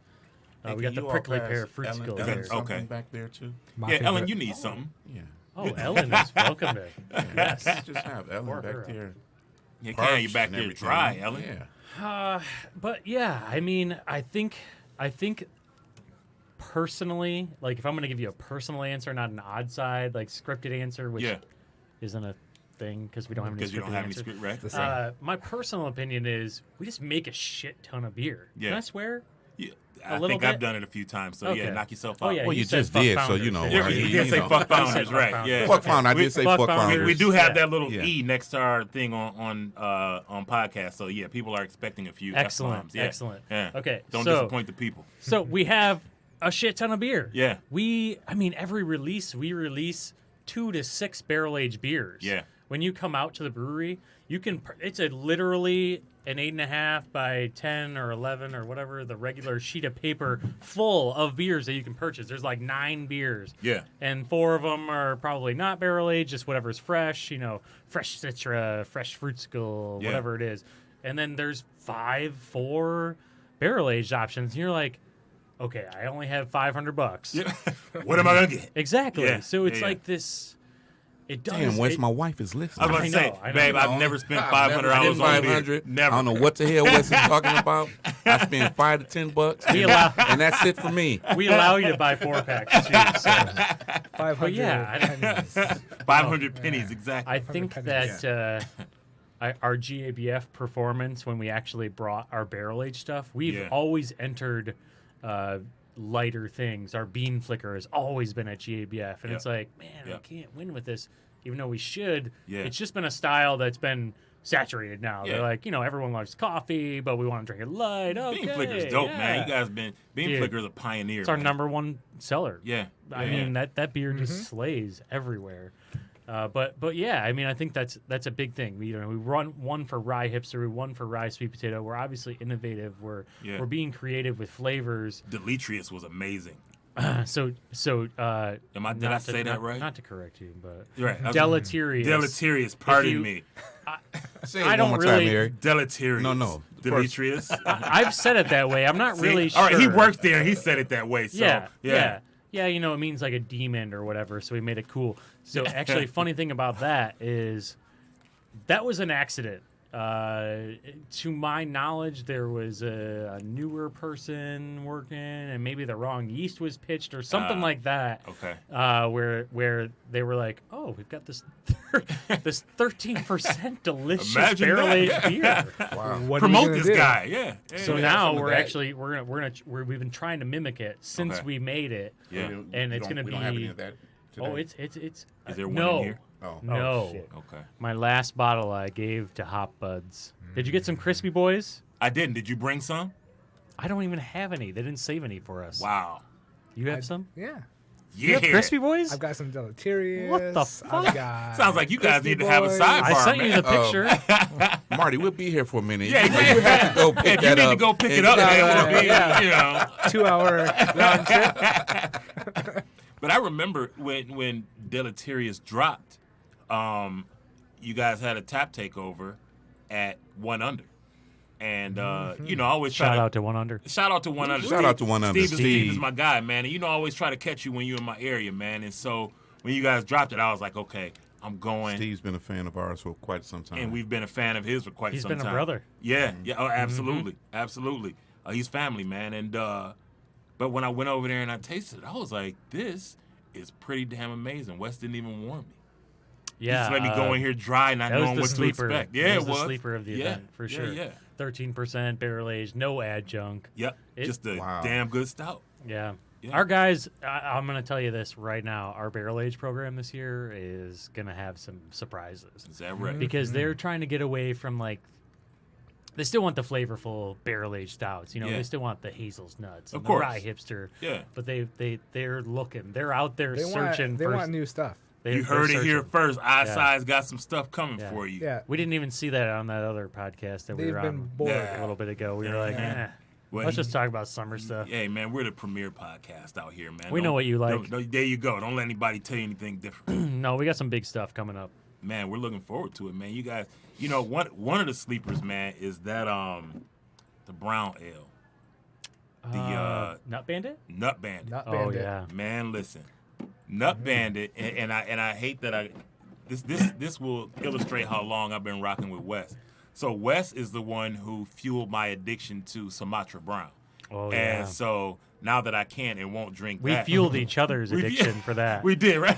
Hey, We can got the you all prickly pass pear fruit Ellen- skills Ellen there. something Okay. back there too. My Yeah, Ellen, favorite. you need something. Yeah. Oh, Ellen is welcome to. Yes. Just have Ellen Pour her back up. there. Yeah, can you parched back and there everything. dry, Ellen? Yeah. But yeah, I mean, I think personally, like if I'm gonna give you a personal answer, not an odd side, like scripted answer, which Yeah. isn't a thing because we don't have any Because you scripted don't have any answers. script, right? The same. My personal opinion is we just make a shit ton of beer. Yeah. Can I swear? Yeah, A I little think bit? I've done it a few times. So yeah, Okay. knock yourself Oh, out. yeah, Well, you said just fuck did, so founders. you know. Yeah, right? you did say know. fuck founders, said fuck right? founders. Yeah. Fuck founder. I did say Fuck fuck founders. founders. We do have Yeah. that little Yeah. E next to our thing on podcast. So yeah, people are expecting a few Excellent, F-bombs. Yeah. excellent. Yeah. Okay, Don't so- disappoint the people. So we have a shit ton of beer. Yeah. Every release, we release 2 to 6 barrel-aged beers. Yeah. When you come out to the brewery, it's literally an 8.5 by 10 or 11 or whatever, the regular sheet of paper full of beers that you can purchase. There's like 9 beers. Yeah. And 4 of them are probably not barrel-aged, just whatever's fresh, fresh Citra, fresh Fruitskill, Yeah. whatever it is. And then there's 4 barrel-aged options. And you're like, okay, I only have $500. Yeah. What am I gonna get? Exactly. Yeah, So it's yeah, like this. It does. Damn, Wes, it- my wife is I listening. was about to I say, know, I know. babe, I've never spent $500 on beer. 500. Never. I don't know what the hell Wes is talking about. I spend $5 to $10, We allow and that's it for me. we allow you to buy 4 packs too. So 500. But yeah, pennies. 500 pennies exactly. I think pennies. that our GABF performance when we actually brought our barrel aged stuff, we've Yeah. always entered lighter things. Our bean flicker has always been at GABF, and Yep. it's like, man, I Yep. can't win with this, even though we should. Yeah. It's just been a style that's been saturated now. Yeah. They're like, everyone loves coffee, but we want to drink it light. Okay, Bean Flicker's dope, man. You yeah. guys Bean Dude, Flicker's a pioneer. It's our man. number 1 seller. Yeah. I yeah. mean that beer just slays everywhere. But yeah, I mean I think that's a big thing. We run one for rye hipster, we one for rye sweet potato. We're obviously innovative. We're being creative with flavors. Deletrius was amazing. So Did I say that right? Not to correct you, but Right. deleterious. Deleterious. Pardon you- me. Say it I one don't more really- time, Eric. Deleterious. No. Deleterious. I've said it that way. I'm not See? really sure. All right, he worked there. He said it that way. So, Yeah. yeah. It means like a demon or whatever, so we made it cool. So actually, funny thing about that is that was an accident. To my knowledge, there was a newer person working, and maybe the wrong yeast was pitched or something like that. Okay. Where they were like, "Oh, we've got this this 13% delicious Imagine barrel aged that. beer." Wow. What are we Promote gonna this do? guy. Yeah. So yeah. now some of we're that. actually we've been trying to mimic it since Okay. we made it. Yeah. And it's gonna We don't have any be- of that today. Oh, it's Is there one no. in here? Oh. No. shit. Okay. My last bottle I gave to Hop Buds. Did you get some Crispy Boys? I didn't. Did you bring some? I don't even have any. They didn't save any for us. Wow. You have some? Yeah. You Yeah. have Crispy Boys? I've got some deleterious. What the fuck? I've got Sounds like you guys Crispy need to have a Boys. sidebar, I sent man. you the picture. Marty, we'll be here for a minute. Yeah, you have to go pick If you that need up. to go pick it and- up, man, we'll be, Yeah. you know. 2-hour round trip. But I remember when Deleterious dropped, you guys had a tap takeover at One Under, and I always try Shout to out to One Under. shout out to One Under. Shout out to One Under. Steve is my guy, man, and I always try to catch you when you're in my area, man. And so when you guys dropped it, I was like, okay, I'm going. Steve's been a fan of ours for quite some time. And we've been a fan of his for quite He's some been a time. brother. Yeah, yeah, oh, absolutely, absolutely. He's family, man. And but when I went over there and I tasted it, I was like, this is pretty damn amazing. Wes didn't even warn me. Yeah. He just let me go in here dry, not That was knowing the what sleeper. to expect. Yeah, it was the sleeper of the Yeah, event for sure. Yeah, 13% barrel aged, no adjunct. Yep. It- Just a Wow. damn good stout. Yeah. Yeah. Our guys, I'm going to tell you this right now. Our barrel age program this year is going to have some surprises Is that right? because they're trying to get away from they still want the flavorful barrel aged stouts. Yeah. They still want the hazelnuts Of and the course. rye hipster. Yeah. But they're looking. They're out there They searching. They want new stuff. You heard it here first. Yeah. Eyeside's got some stuff coming Yeah. for you. Yeah. We didn't even see that on that other podcast that we They've were been on bored. a little bit ago. We were like, Well, let's just talk about summer stuff. Hey, man, we're the premier podcast out here, man. We know what you like. There you go. Don't let anybody tell you anything different. No, we got some big stuff coming up. Man, we're looking forward to it, man. You guys, one of the sleepers, man, is that the brown ale, the Nut Bandit? Nut Bandit. Not Oh Bandit. yeah. Man, listen, Nut Bandit, and I hate that this will illustrate how long I've been rocking with Wes. So Wes is the one who fueled my addiction to Sumatra Brown. Oh yeah. And so now that I can and won't drink We that, fueled each other's We- addiction for that. we did, right?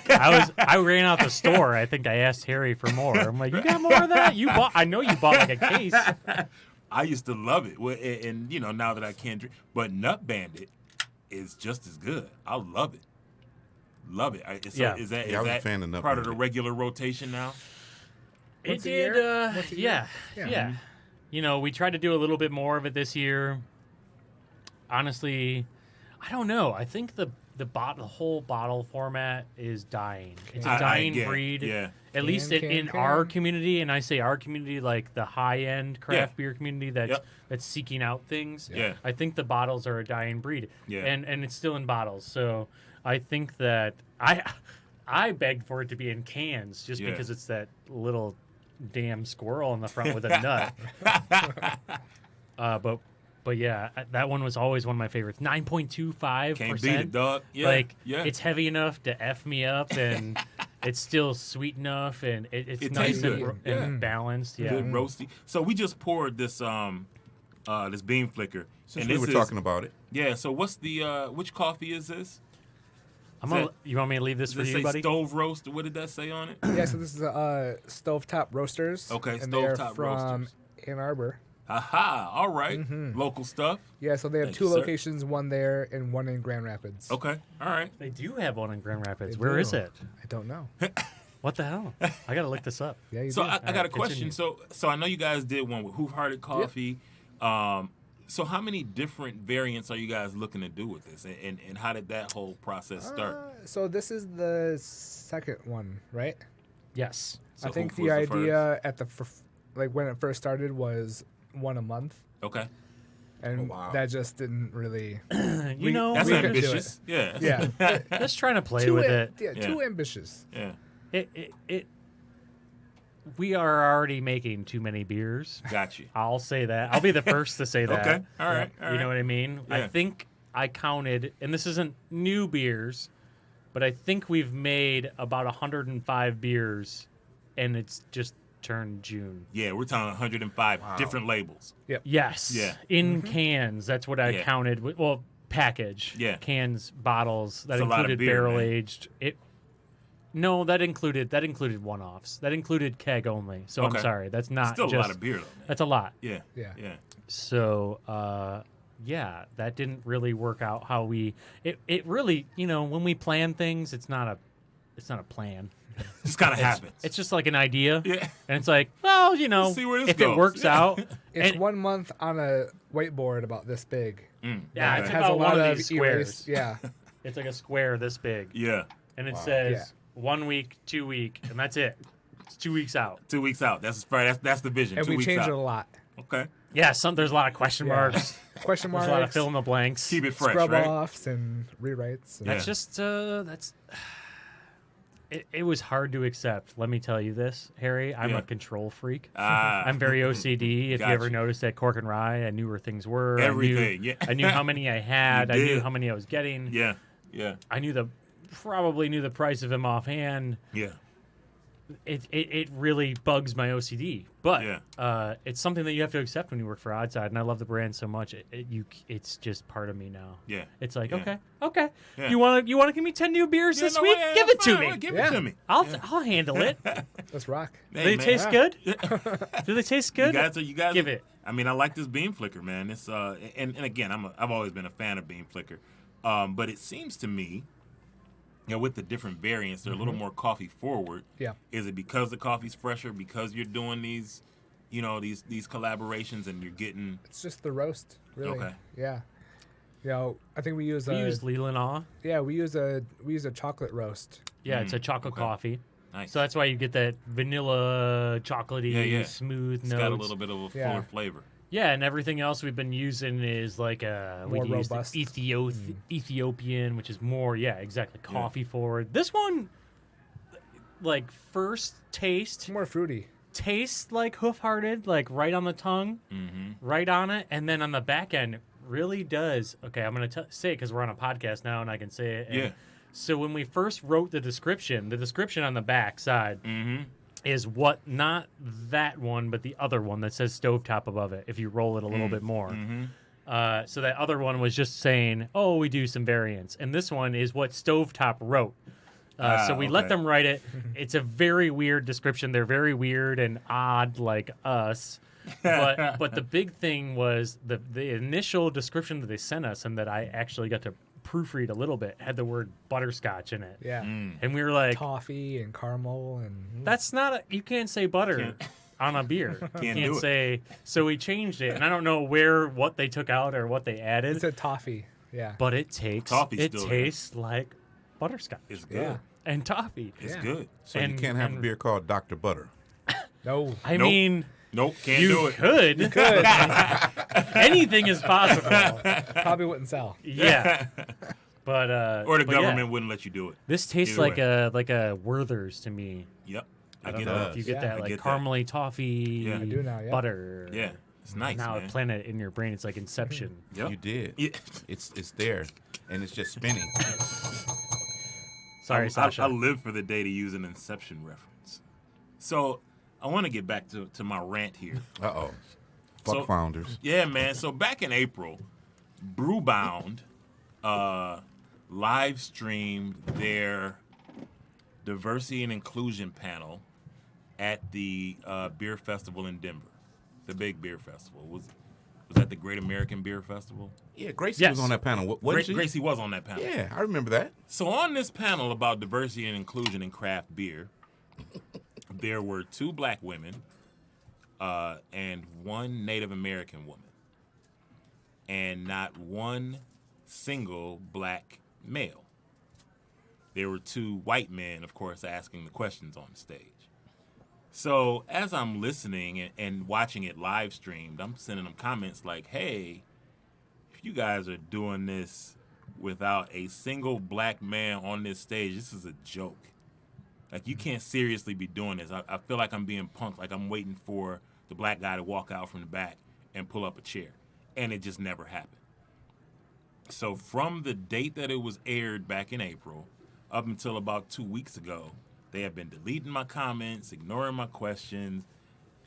I ran out the store. I think I asked Harry for more. I'm like, you got more of that? I know you bought like a case. I used to love it, and now that I can't drink, but Nut Bandit is just as good. I love it. Love it. Is I was that a fan of Nut part of the Bandit. regular rotation now? It Once a did. year? Once a year? Yeah. We tried to do a little bit more of it this year. Honestly, I don't know. I think the whole bottle format is dying. It's a dying breed. Yeah. At least in our community, and I say our community, like the high-end craft beer community that's seeking out things. Yeah. I think the bottles are a dying breed. Yeah. And it's still in bottles. So I think that I begged for it to be in cans just because it's that little damn squirrel in the front with a nut. But yeah, that one was always one of my favorites. 9.25%. Can't beat it, dog. Yeah. Like, it's heavy enough to F me up, and it's still sweet enough, and it's It nice tastes good. and balanced. Yeah. Good roasty. So we just poured this this bean flicker. Since and we this were is- talking about it. Yeah. So what's the which coffee is this? You want me to leave this for Does it you, say buddy? stove roast? What did that say on it? Yeah, so this is Stovetop Roasters. Okay, and they're Stovetop from Roasters. Ann Arbor. Aha! All right. Local stuff. Yeah, so they have Thank two you, sir. locations, one there and one in Grand Rapids. Okay. All right. They do have one in Grand Rapids. They Where do. is it? I don't know. What the hell? I got to look this up. Yeah, you So do. I got a Alright, question. continue. So I know you guys did one with Hoof Hearted Coffee. So how many different variants are you guys looking to do with this, and how did that whole process start? So this is the second one, right? Yes. So I think Hoof the was idea at the like when it first started was one a month, Okay. and wow. that just didn't really. You We- know, That's we could do ambitious. Yeah. Yeah, just trying to play with it. Yeah, Yeah. too ambitious. Yeah. We are already making too many beers. Got you. I'll say that. I'll be the first to say that. Okay. All right. All You know right. what I mean? I Yeah. think I counted, and this isn't new beers, but I think we've made about 105 beers, and it's just turned June. Yeah, we're talking 105 different labels. Yes. Yeah. In cans. That's what I Yeah. counted. Well, package. Yeah. Cans, bottles. That It's a lot of included beer, barrel man. aged. No, that included one-offs. That included keg only. So Okay. I'm sorry. That's not Still just a lot of beer, though, man. That's a lot. Yeah. Yeah. Yeah. So yeah, that didn't really work out how we it really, when we plan things, it's not a plan. Just kind of happens. It's just like an idea. Yeah. And it's like, well, See where this if goes. it works Yeah. out. It's and- 1 month on a whiteboard about this big. Yeah, Okay. it's It has about a one lot of of these erased. squares. Yeah. It's like a square this big. Yeah. And it Wow. says Yeah. 1 week, 2 week, and that's it. It's 2 weeks out. 2 weeks out. That's the vision. And 2 we weeks changed out. it a lot. Okay. Yeah, there's a lot of question Yeah. marks. Question There's marks, a lot of fill in the blanks. Keep it fresh, scrub right? offs, and rewrites. Yeah. That's just that's. It was hard to accept. Let me tell you this, Harry. I'm Yeah. a control freak. Ah. I'm very OCD. If you ever Gotcha. noticed at Cork and Rye, I knew where things were. Everything, yeah. I knew how many I had. You I knew did. how many I was getting. Yeah. Yeah. I knew probably knew the price of them offhand. Yeah. It really bugs my OCD, but Yeah. it's something that you have to accept when you work for Oddside, and I love the brand so much. It's just part of me now. Yeah. It's like Yeah. okay. Yeah. You want to give me 10 new beers this no, week? yeah, Give it to fine, me. Give Yeah. it to me. I'll handle it. Let's rock. Do Hey, they man. taste good? Do they taste good? You guys Give it. I mean, I like this bean flicker, man. It's and again, I've always been a fan of bean flicker, but it seems to me, with the different variants, they're a little more coffee forward. Yeah. Is it because the coffee's fresher? Because you're doing these, these collaborations, and you're getting It's just the roast, really. Okay. Yeah. I think we use We use Leland Awe. we use a chocolate roast. Yeah, it's a chocolate okay. coffee. nice. So that's why you get that vanilla, chocolatey, Yeah. smooth It's notes. got a little bit of a fuller Yeah. flavor. Yeah, and everything else we've been using is like More we use the robust. Ethiopian, which is more, exactly, coffee forward. This one, like first It's more fruity. tastes like hoof-hearted, like right on the tongue, right on it, and then on the back end really does. Okay, I'm gonna say it because we're on a podcast now and I can say it. And Yeah. So when we first wrote the description on the back side is not that one, but the other one that says stovetop above it. If you roll it a little bit more. So that other one was just saying, "Oh, we do some variants," and this one is what stovetop wrote. So we let them write it. It's a very weird description. They're very weird and odd, like us. But the big thing was the initial description that they sent us, and that I actually got to proofread a little bit, had the word butterscotch in it. Yeah. And we were like, Toffee and caramel and that's not you can't say butter on a beer. Can't say. So we changed it, and I don't know what they took out or what they added. it's a toffee. Yeah. But it tastes like butterscotch. It's good. Yeah. And toffee. It's Yeah. good. So you can't have a beer called Dr. Butter. No. I Nope. mean, Nope, can't you do it. could. You could. Anything is possible. Probably wouldn't sell. Yeah. But Or the but yeah, government wouldn't let you do it. this tastes Either like a Werther's to me. Yep. I don't get know that. if you get Yeah. that I like get that. caramely toffee Yeah. I do now, yeah. butter. Yeah. It's nice, Now man. I plant it in your brain. It's like Inception. Yep. You did. Yeah. It's there, and it's just spinning. Sorry, Sasha. I live for the day to use an Inception reference. So I want to get back to my rant here. Uh-oh. Fuck So- founders. Yeah, man. So back in April, Brewbound live streamed their diversity and inclusion panel at the beer festival in Denver, the big beer festival. Was that the Great American Beer Festival? Yeah, Gracie Yes. was on that panel. Wasn't she? Gracie was on that panel. Yeah, I remember that. So on this panel about diversity and inclusion in craft beer, there were 2 black women and 1 Native American woman, and not one single black male. There were 2 white men, of course, asking the questions on the stage. So as I'm listening and watching it live streamed, I'm sending them comments like, hey, if you guys are doing this without a single black man on this stage, this is a joke. Like, you can't seriously be doing this. I feel like I'm being punked, like I'm waiting for the black guy to walk out from the back and pull up a chair. And it just never happened. So from the date that it was aired back in April up until about 2 weeks ago, they have been deleting my comments, ignoring my questions.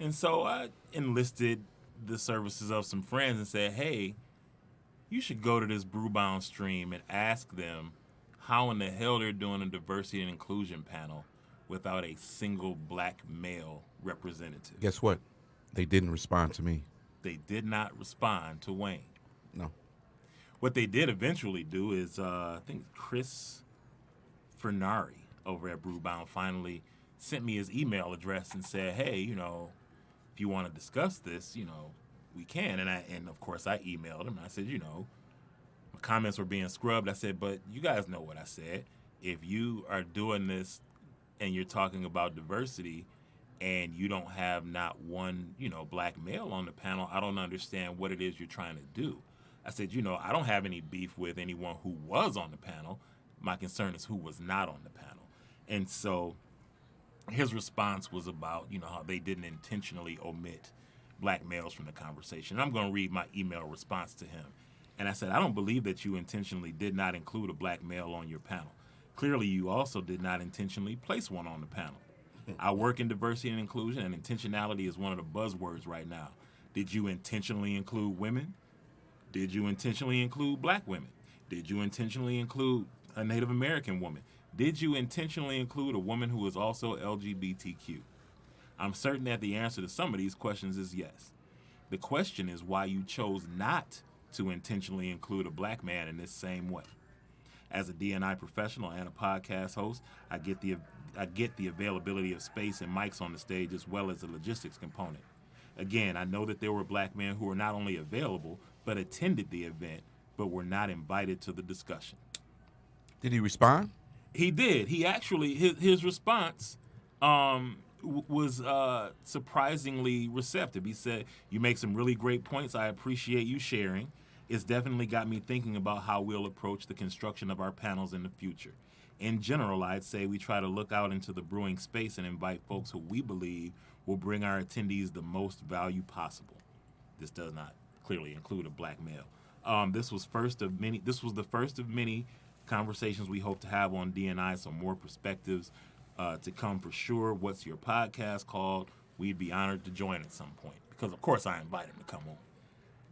And so I enlisted the services of some friends and said, hey, you should go to this Brewbound stream and ask them how in the hell they're doing a diversity and inclusion panel without a single black male representative. Guess what? They didn't respond to me. They did not respond to Wayne. No. What they did eventually do is, I think Chris Fernari over at Brewbound finally sent me his email address and said, hey, if you want to discuss this, we can. And of course I emailed him. I said, my comments were being scrubbed. I said, but you guys know what I said. If you are doing this and you're talking about diversity and you don't have not one, black male on the panel, I don't understand what it is you're trying to do. I said, I don't have any beef with anyone who was on the panel. My concern is who was not on the panel. And so his response was about, how they didn't intentionally omit black males from the conversation. I'm going to read my email response to him. And I said, I don't believe that you intentionally did not include a black male on your panel. Clearly, you also did not intentionally place one on the panel. I work in diversity and inclusion, and intentionality is one of the buzzwords right now. Did you intentionally include women? Did you intentionally include black women? Did you intentionally include a Native American woman? Did you intentionally include a woman who is also LGBTQ? I'm certain that the answer to some of these questions is yes. The question is why you chose not to intentionally include a black man in this same way. As a D&I professional and a podcast host, I get the availability of space and mics on the stage as well as the logistics component. Again, I know that there were black men who were not only available, but attended the event, but were not invited to the discussion. Did he respond? He did. He actually, his response was surprisingly receptive. He said, you make some really great points. I appreciate you sharing. It's definitely got me thinking about how we'll approach the construction of our panels in the future. In general, I'd say we try to look out into the brewing space and invite folks who we believe will bring our attendees the most value possible. This does not clearly include a black male. This was the first of many conversations we hope to have on D&I, some more perspectives to come for sure. What's your podcast called? We'd be honored to join at some point because, of course, I invited him to come on.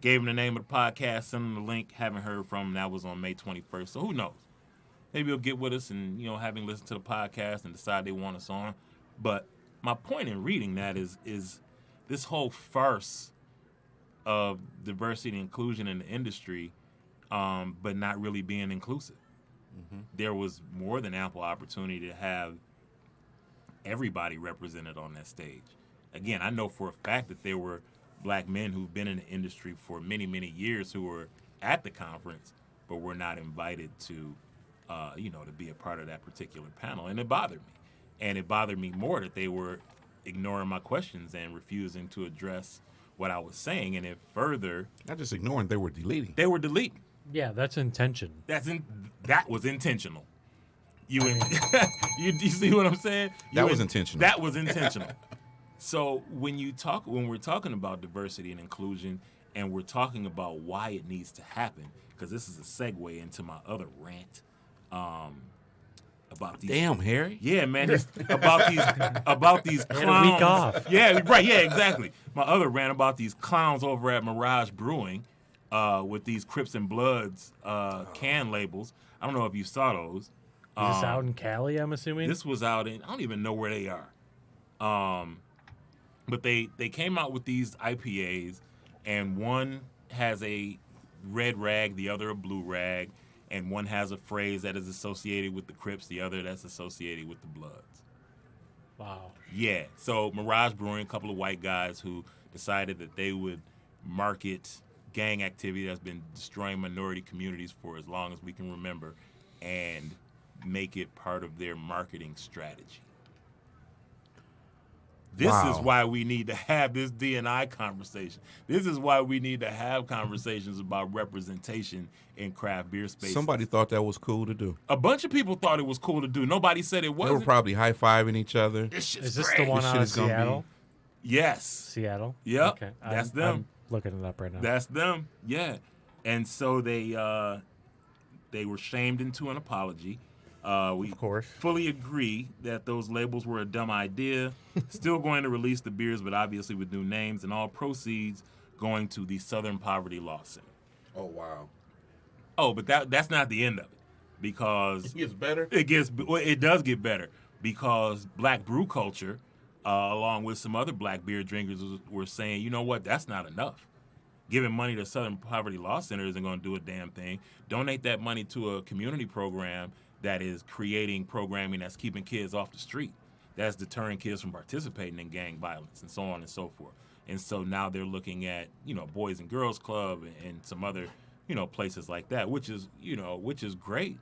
Gave him the name of the podcast, sent him the link. Haven't heard from him. That was on May 21st, so who knows? maybe they'll get with us and, having listened to the podcast and decide they want us on. But my point in reading that is this whole farce of diversity and inclusion in the industry, but not really being inclusive. Mm-hmm. There was more than ample opportunity to have everybody represented on that stage. Again, I know for a fact that there were black men who've been in the industry for many, many years who were at the conference, but were not invited to, to be a part of that particular panel. And it bothered me. And it bothered me more that they were ignoring my questions and refusing to address what I was saying. And it further... Not just ignoring, they were deleting. They were deleting. Yeah, that's intention. That was intentional. You see what I'm saying? That was intentional. That was intentional. So when we're talking about diversity and inclusion, and we're talking about why it needs to happen, because this is a segue into my other rant about these. Damn, Harry. Yeah, man, about these clowns. And a week off. Yeah, right. Yeah, exactly. My other rant about these clowns over at Mirage Brewing with these Crips and Bloods can labels. I don't know if you saw those. Is this out in Cali, I'm assuming? This was out in, I don't even know where they are. But they came out with these IPAs, and one has a red rag, the other a blue rag, and one has a phrase that is associated with the Crips, the other that's associated with the Bloods. Wow. Yeah, so Mirage Brewing, a couple of white guys who decided that they would market gang activity that's been destroying minority communities for as long as we can remember, and make it part of their marketing strategy. This is why we need to have this D&I conversation. This is why we need to have conversations about representation in craft beer spaces. Somebody thought that was cool to do. A bunch of people thought it was cool to do. Nobody said it wasn't. They were probably high-fiving each other. Is this the one out of Seattle? Yes. Seattle? Yep. Okay. That's them. I'm looking it up right now. That's them. Yeah. And so they were shamed into an apology. We Of course. fully agree that those labels were a dumb idea. Still going to release the beers, but obviously with new names, and all proceeds going to the Southern Poverty Law Center. Oh, wow. Oh, but that's not the end of it, because It gets better? it does get better, because Black Brew Culture, along with some other black beer drinkers, were saying, you know what, that's not enough. Giving money to Southern Poverty Law Center isn't going to do a damn thing. Donate that money to a community program that is creating programming that's keeping kids off the street, that's deterring kids from participating in gang violence, and so on and so forth. And so now they're looking at, Boys and Girls Club and some other, places like that, which is great.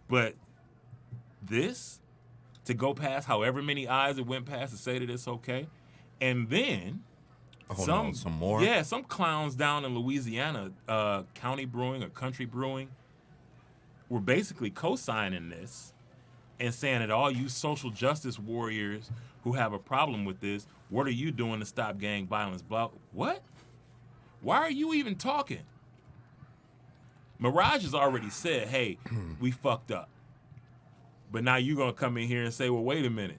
But this, to go past however many eyes it went past to say that it's okay, and then some more? Yeah, some clowns down in Louisiana, County Brewing or Country Brewing, were basically co-signing this and saying that all you social justice warriors who have a problem with this, what are you doing to stop gang violence? What? Why are you even talking? Mirage has already said, hey, we fucked up. But now you're going to come in here and say, well, wait a minute.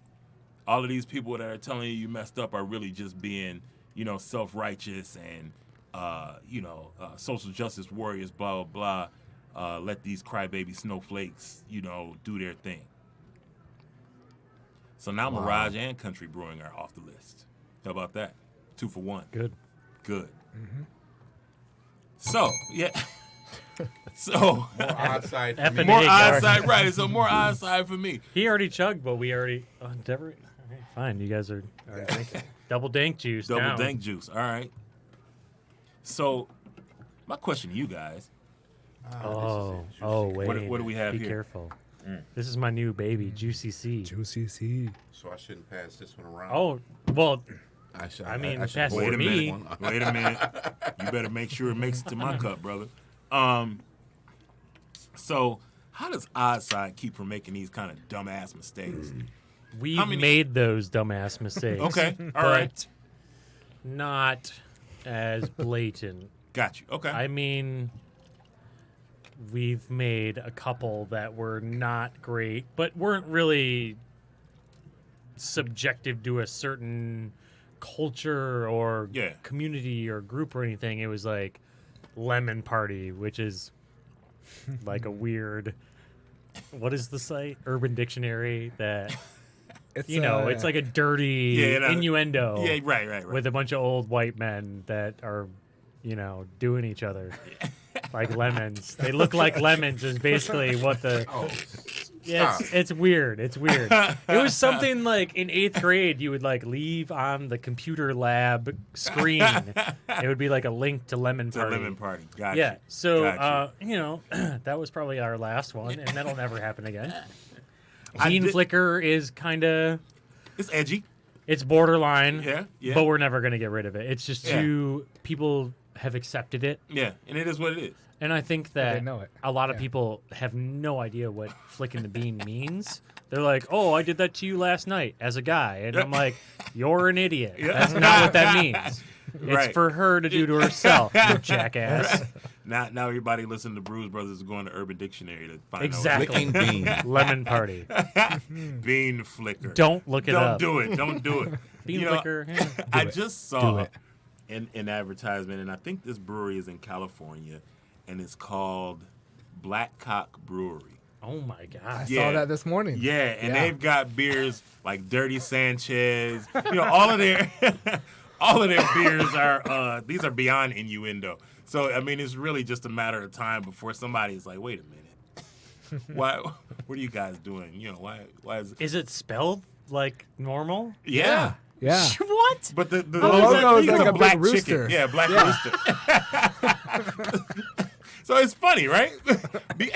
All of these people that are telling you messed up are really just being, self-righteous and, social justice warriors, blah, blah, blah. Let these crybaby snowflakes, do their thing. So now Mirage and Country Brewing are off the list. How about that? 2 for 1. Good. Mm-hmm. So, yeah. So more eyesight for me. More eyesight, right? So more eyesight for me. He already chugged, but we already. Okay, fine. You guys are drinking. Double dank juice. Double dank juice. All right. So, my question to you guys. Wait. What do we have Be here? Be careful. This is my new baby, Juicy C. Juicy C. So I shouldn't pass this one around. Oh, well. I should pass it Wait to a me. minute. Wait a minute. You better make sure it makes it to my cup, brother. So how does Oddside keep from making these kind of dumbass mistakes? We've made those dumbass mistakes. Okay, all but right. Not as blatant. Got you. Okay. I mean, we've made a couple that were not great, but weren't really subjective to a certain culture or community or group or anything. It was like Lemon Party, which is like a weird what is the site? Urban Dictionary that It's it's like a dirty innuendo. Yeah, right. With a bunch of old white men that are, doing each other like lemons. They look like lemons is basically what the. Yeah, it's weird. It's weird. It was something like in 8th grade, you would like leave on the computer lab screen. It would be like a link to Lemon Party. Lemon Party. Gotcha. Yeah. So, Gotcha. that was probably our last one, and that'll never happen again. Bean Flicker is kind of. It's edgy. It's borderline. Yeah. But we're never going to get rid of it. It's just too. People have accepted it. Yeah, and it is what it is. And I think that they know it. a lot of people have no idea what flicking the bean means. They're like, "Oh, I did that to you last night as a guy," and I'm like, "You're an idiot. That's not what that means. It's for her to do to herself, you jackass." Now everybody listen to Brewz Brothers is going to Urban Dictionary to find Exactly. Flicking bean. Lemon Party. Bean Flicker. Don't look it up. Don't do it. Bean Flicker. I just saw an advertisement, and I think this brewery is in California, and it's called Black Cock Brewery. Oh my god! I saw that this morning. Yeah, and they've got beers like Dirty Sanchez. All of their beers are these are beyond innuendo. So I mean, it's really just a matter of time before somebody's like, "Wait a minute, why? What are you guys doing? Why is it?" Is it spelled like normal? Yeah. Yeah. What? But the logo is it's like a black big chicken. rooster. Yeah, black rooster. So it's funny, right? You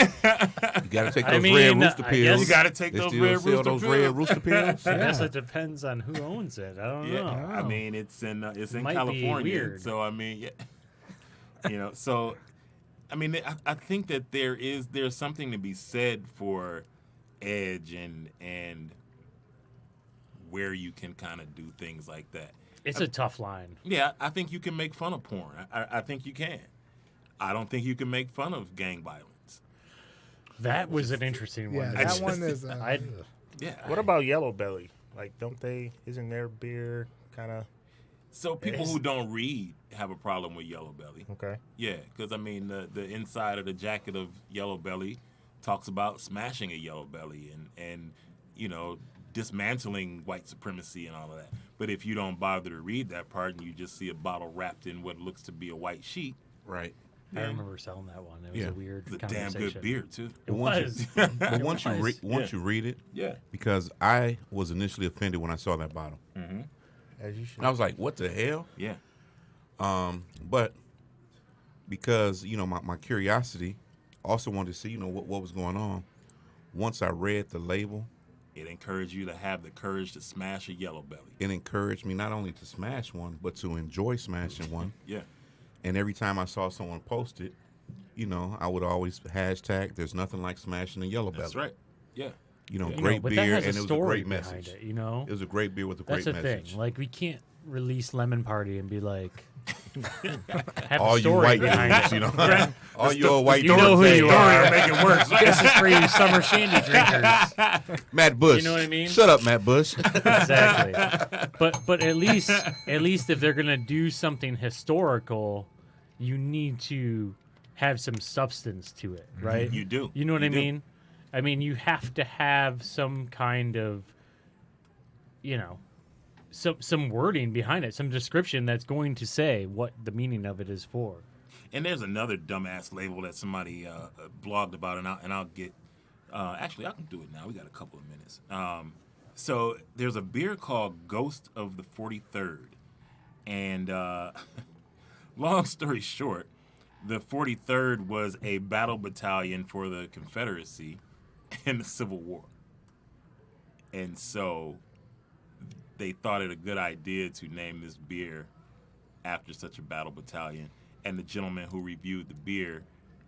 got to take those mean, red rooster I pills. guess- You got to take They those still red sell rooster those pills. red rooster pills. I guess it depends on who owns it. I don't Yeah, know. I mean it's in Might be California, weird. so I mean, so I mean, I think that there's something to be said for edge and where you can kind of do things like that. It's a tough line. Yeah, I think you can make fun of porn. I think you can. I don't think you can make fun of gang violence. That was an interesting one. Yeah, that just- one is. Yeah. What about Yellow Belly? Like, isn't their beer kind of So people who don't read have a problem with Yellow Belly. okay? Yeah, because I mean the inside of the jacket of Yellow Belly talks about smashing a Yellow Belly and dismantling white supremacy and all of that. But if you don't bother to read that part and you just see a bottle wrapped in what looks to be a white sheet, Right. I remember selling that one. It was Yeah. a weird it's a damn conversation. good beer too. It Once was. But once you read it, Yeah. because I was initially offended when I saw that bottle. As you should. I was like, "What the hell?" Yeah. But because my curiosity, also wanted to see what was going on. Once I read the label, It encouraged you to have the courage to smash a Yellow Belly. it encouraged me not only to smash one, but to enjoy smashing one. Yeah. And every time I saw someone post it, I would always hashtag, "There's nothing like smashing a Yellow Belly." That's right. Yeah. Great but beer, that has and a it was a story great behind message. it, It was a great beer with a That's great the message. thing. Like, we can't release Lemon Party and be like, have All a you story white behind dudes, it. all you old white You know who dudes. you are. Make it worse. This is for you summer shandy drinkers. Matt Bush. You know what I mean? Shut up, Matt Bush. Exactly. But at least if they're gonna do something historical, you need to have some substance to it, right? You do. You know what You I do. mean? I mean, you have to have some kind of, some wording behind it, some description that's going to say what the meaning of it is for. And there's another dumbass label that somebody blogged about, and I'll get. Actually, I can do it now. We got a couple of minutes. So there's a beer called Ghost of the 43rd, and long story short, the 43rd was a battle battalion for the Confederacy in the Civil War, and so they thought it a good idea to name this beer after such a battle battalion. And the gentleman who reviewed the beer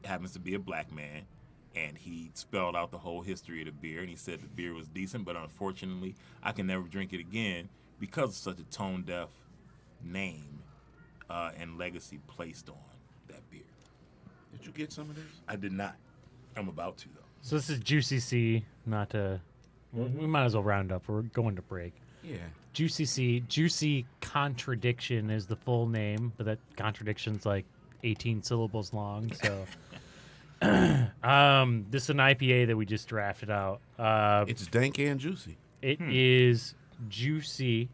happens to be a black man, and he spelled out the whole history of the beer, and he said the beer was decent, but unfortunately, I can never drink it again because of such a tone-deaf name and legacy placed on that beer. Did you get some of this? I did not. I'm about to, though. So this is Juicy C, not to. We might as well round up. We're going to break. Yeah. Juicy C, Juicy Contradiction is the full name, but that contradiction's like 18 syllables long. So This is an IPA that we just drafted out. It's dank and juicy. It is juicy,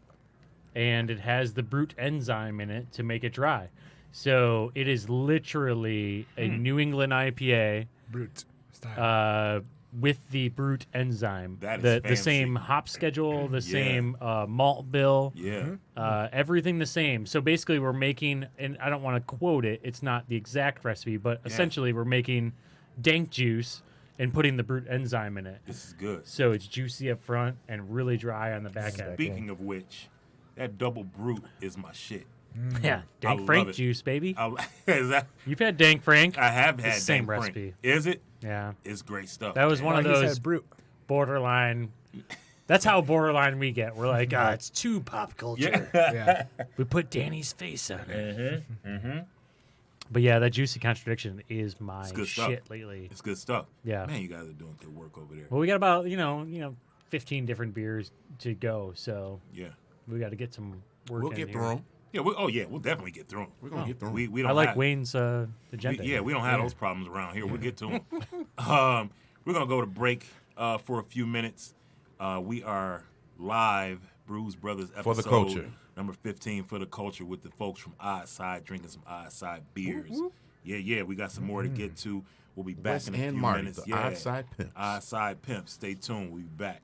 and it has the brute enzyme in it to make it dry. So it is literally a New England IPA Brute style. with the brute enzyme. That is the fancy. same hop schedule, the Yeah. same malt bill. Yeah. Everything the same. So basically, we're making, and I don't want to quote it, it's not the exact recipe, but essentially, we're making dank juice and putting the brute enzyme in it. This is good. So it's juicy up front and really dry on the back end. Speaking of which, that double brute is my shit. Yeah, dank love Frank it. juice, baby. Is that, You've had dank Frank. I have had The same Dank Frank. recipe. Is it? Yeah, It's great stuff. that was man. one of Like he those said, brute. borderline. That's how borderline we get. We're like, it's too pop culture. Yeah. We put Danny's face on it. But yeah, that juicy contradiction is my good stuff. shit lately. It's good stuff. Yeah. Man, you guys are doing good work over there. Well, we got about 15 different beers to go, so Yeah. we got to get some work. We'll in get here. through 'em. Yeah. We'll definitely get through them. We're gonna get through 'em. We don't I like have, Wayne's agenda. we don't have those problems around here. We'll get to them. We're gonna go to break for a few minutes. We are live, Brewz Brothers episode For the culture. number 15 for the culture with the folks from Odd Side drinking some Odd Side beers. Yeah. We got some more to get to. We'll be back Wes in a few and Marty, minutes. the Odd Side Pimps. Odd Side Pimps. Stay tuned. We'll be back.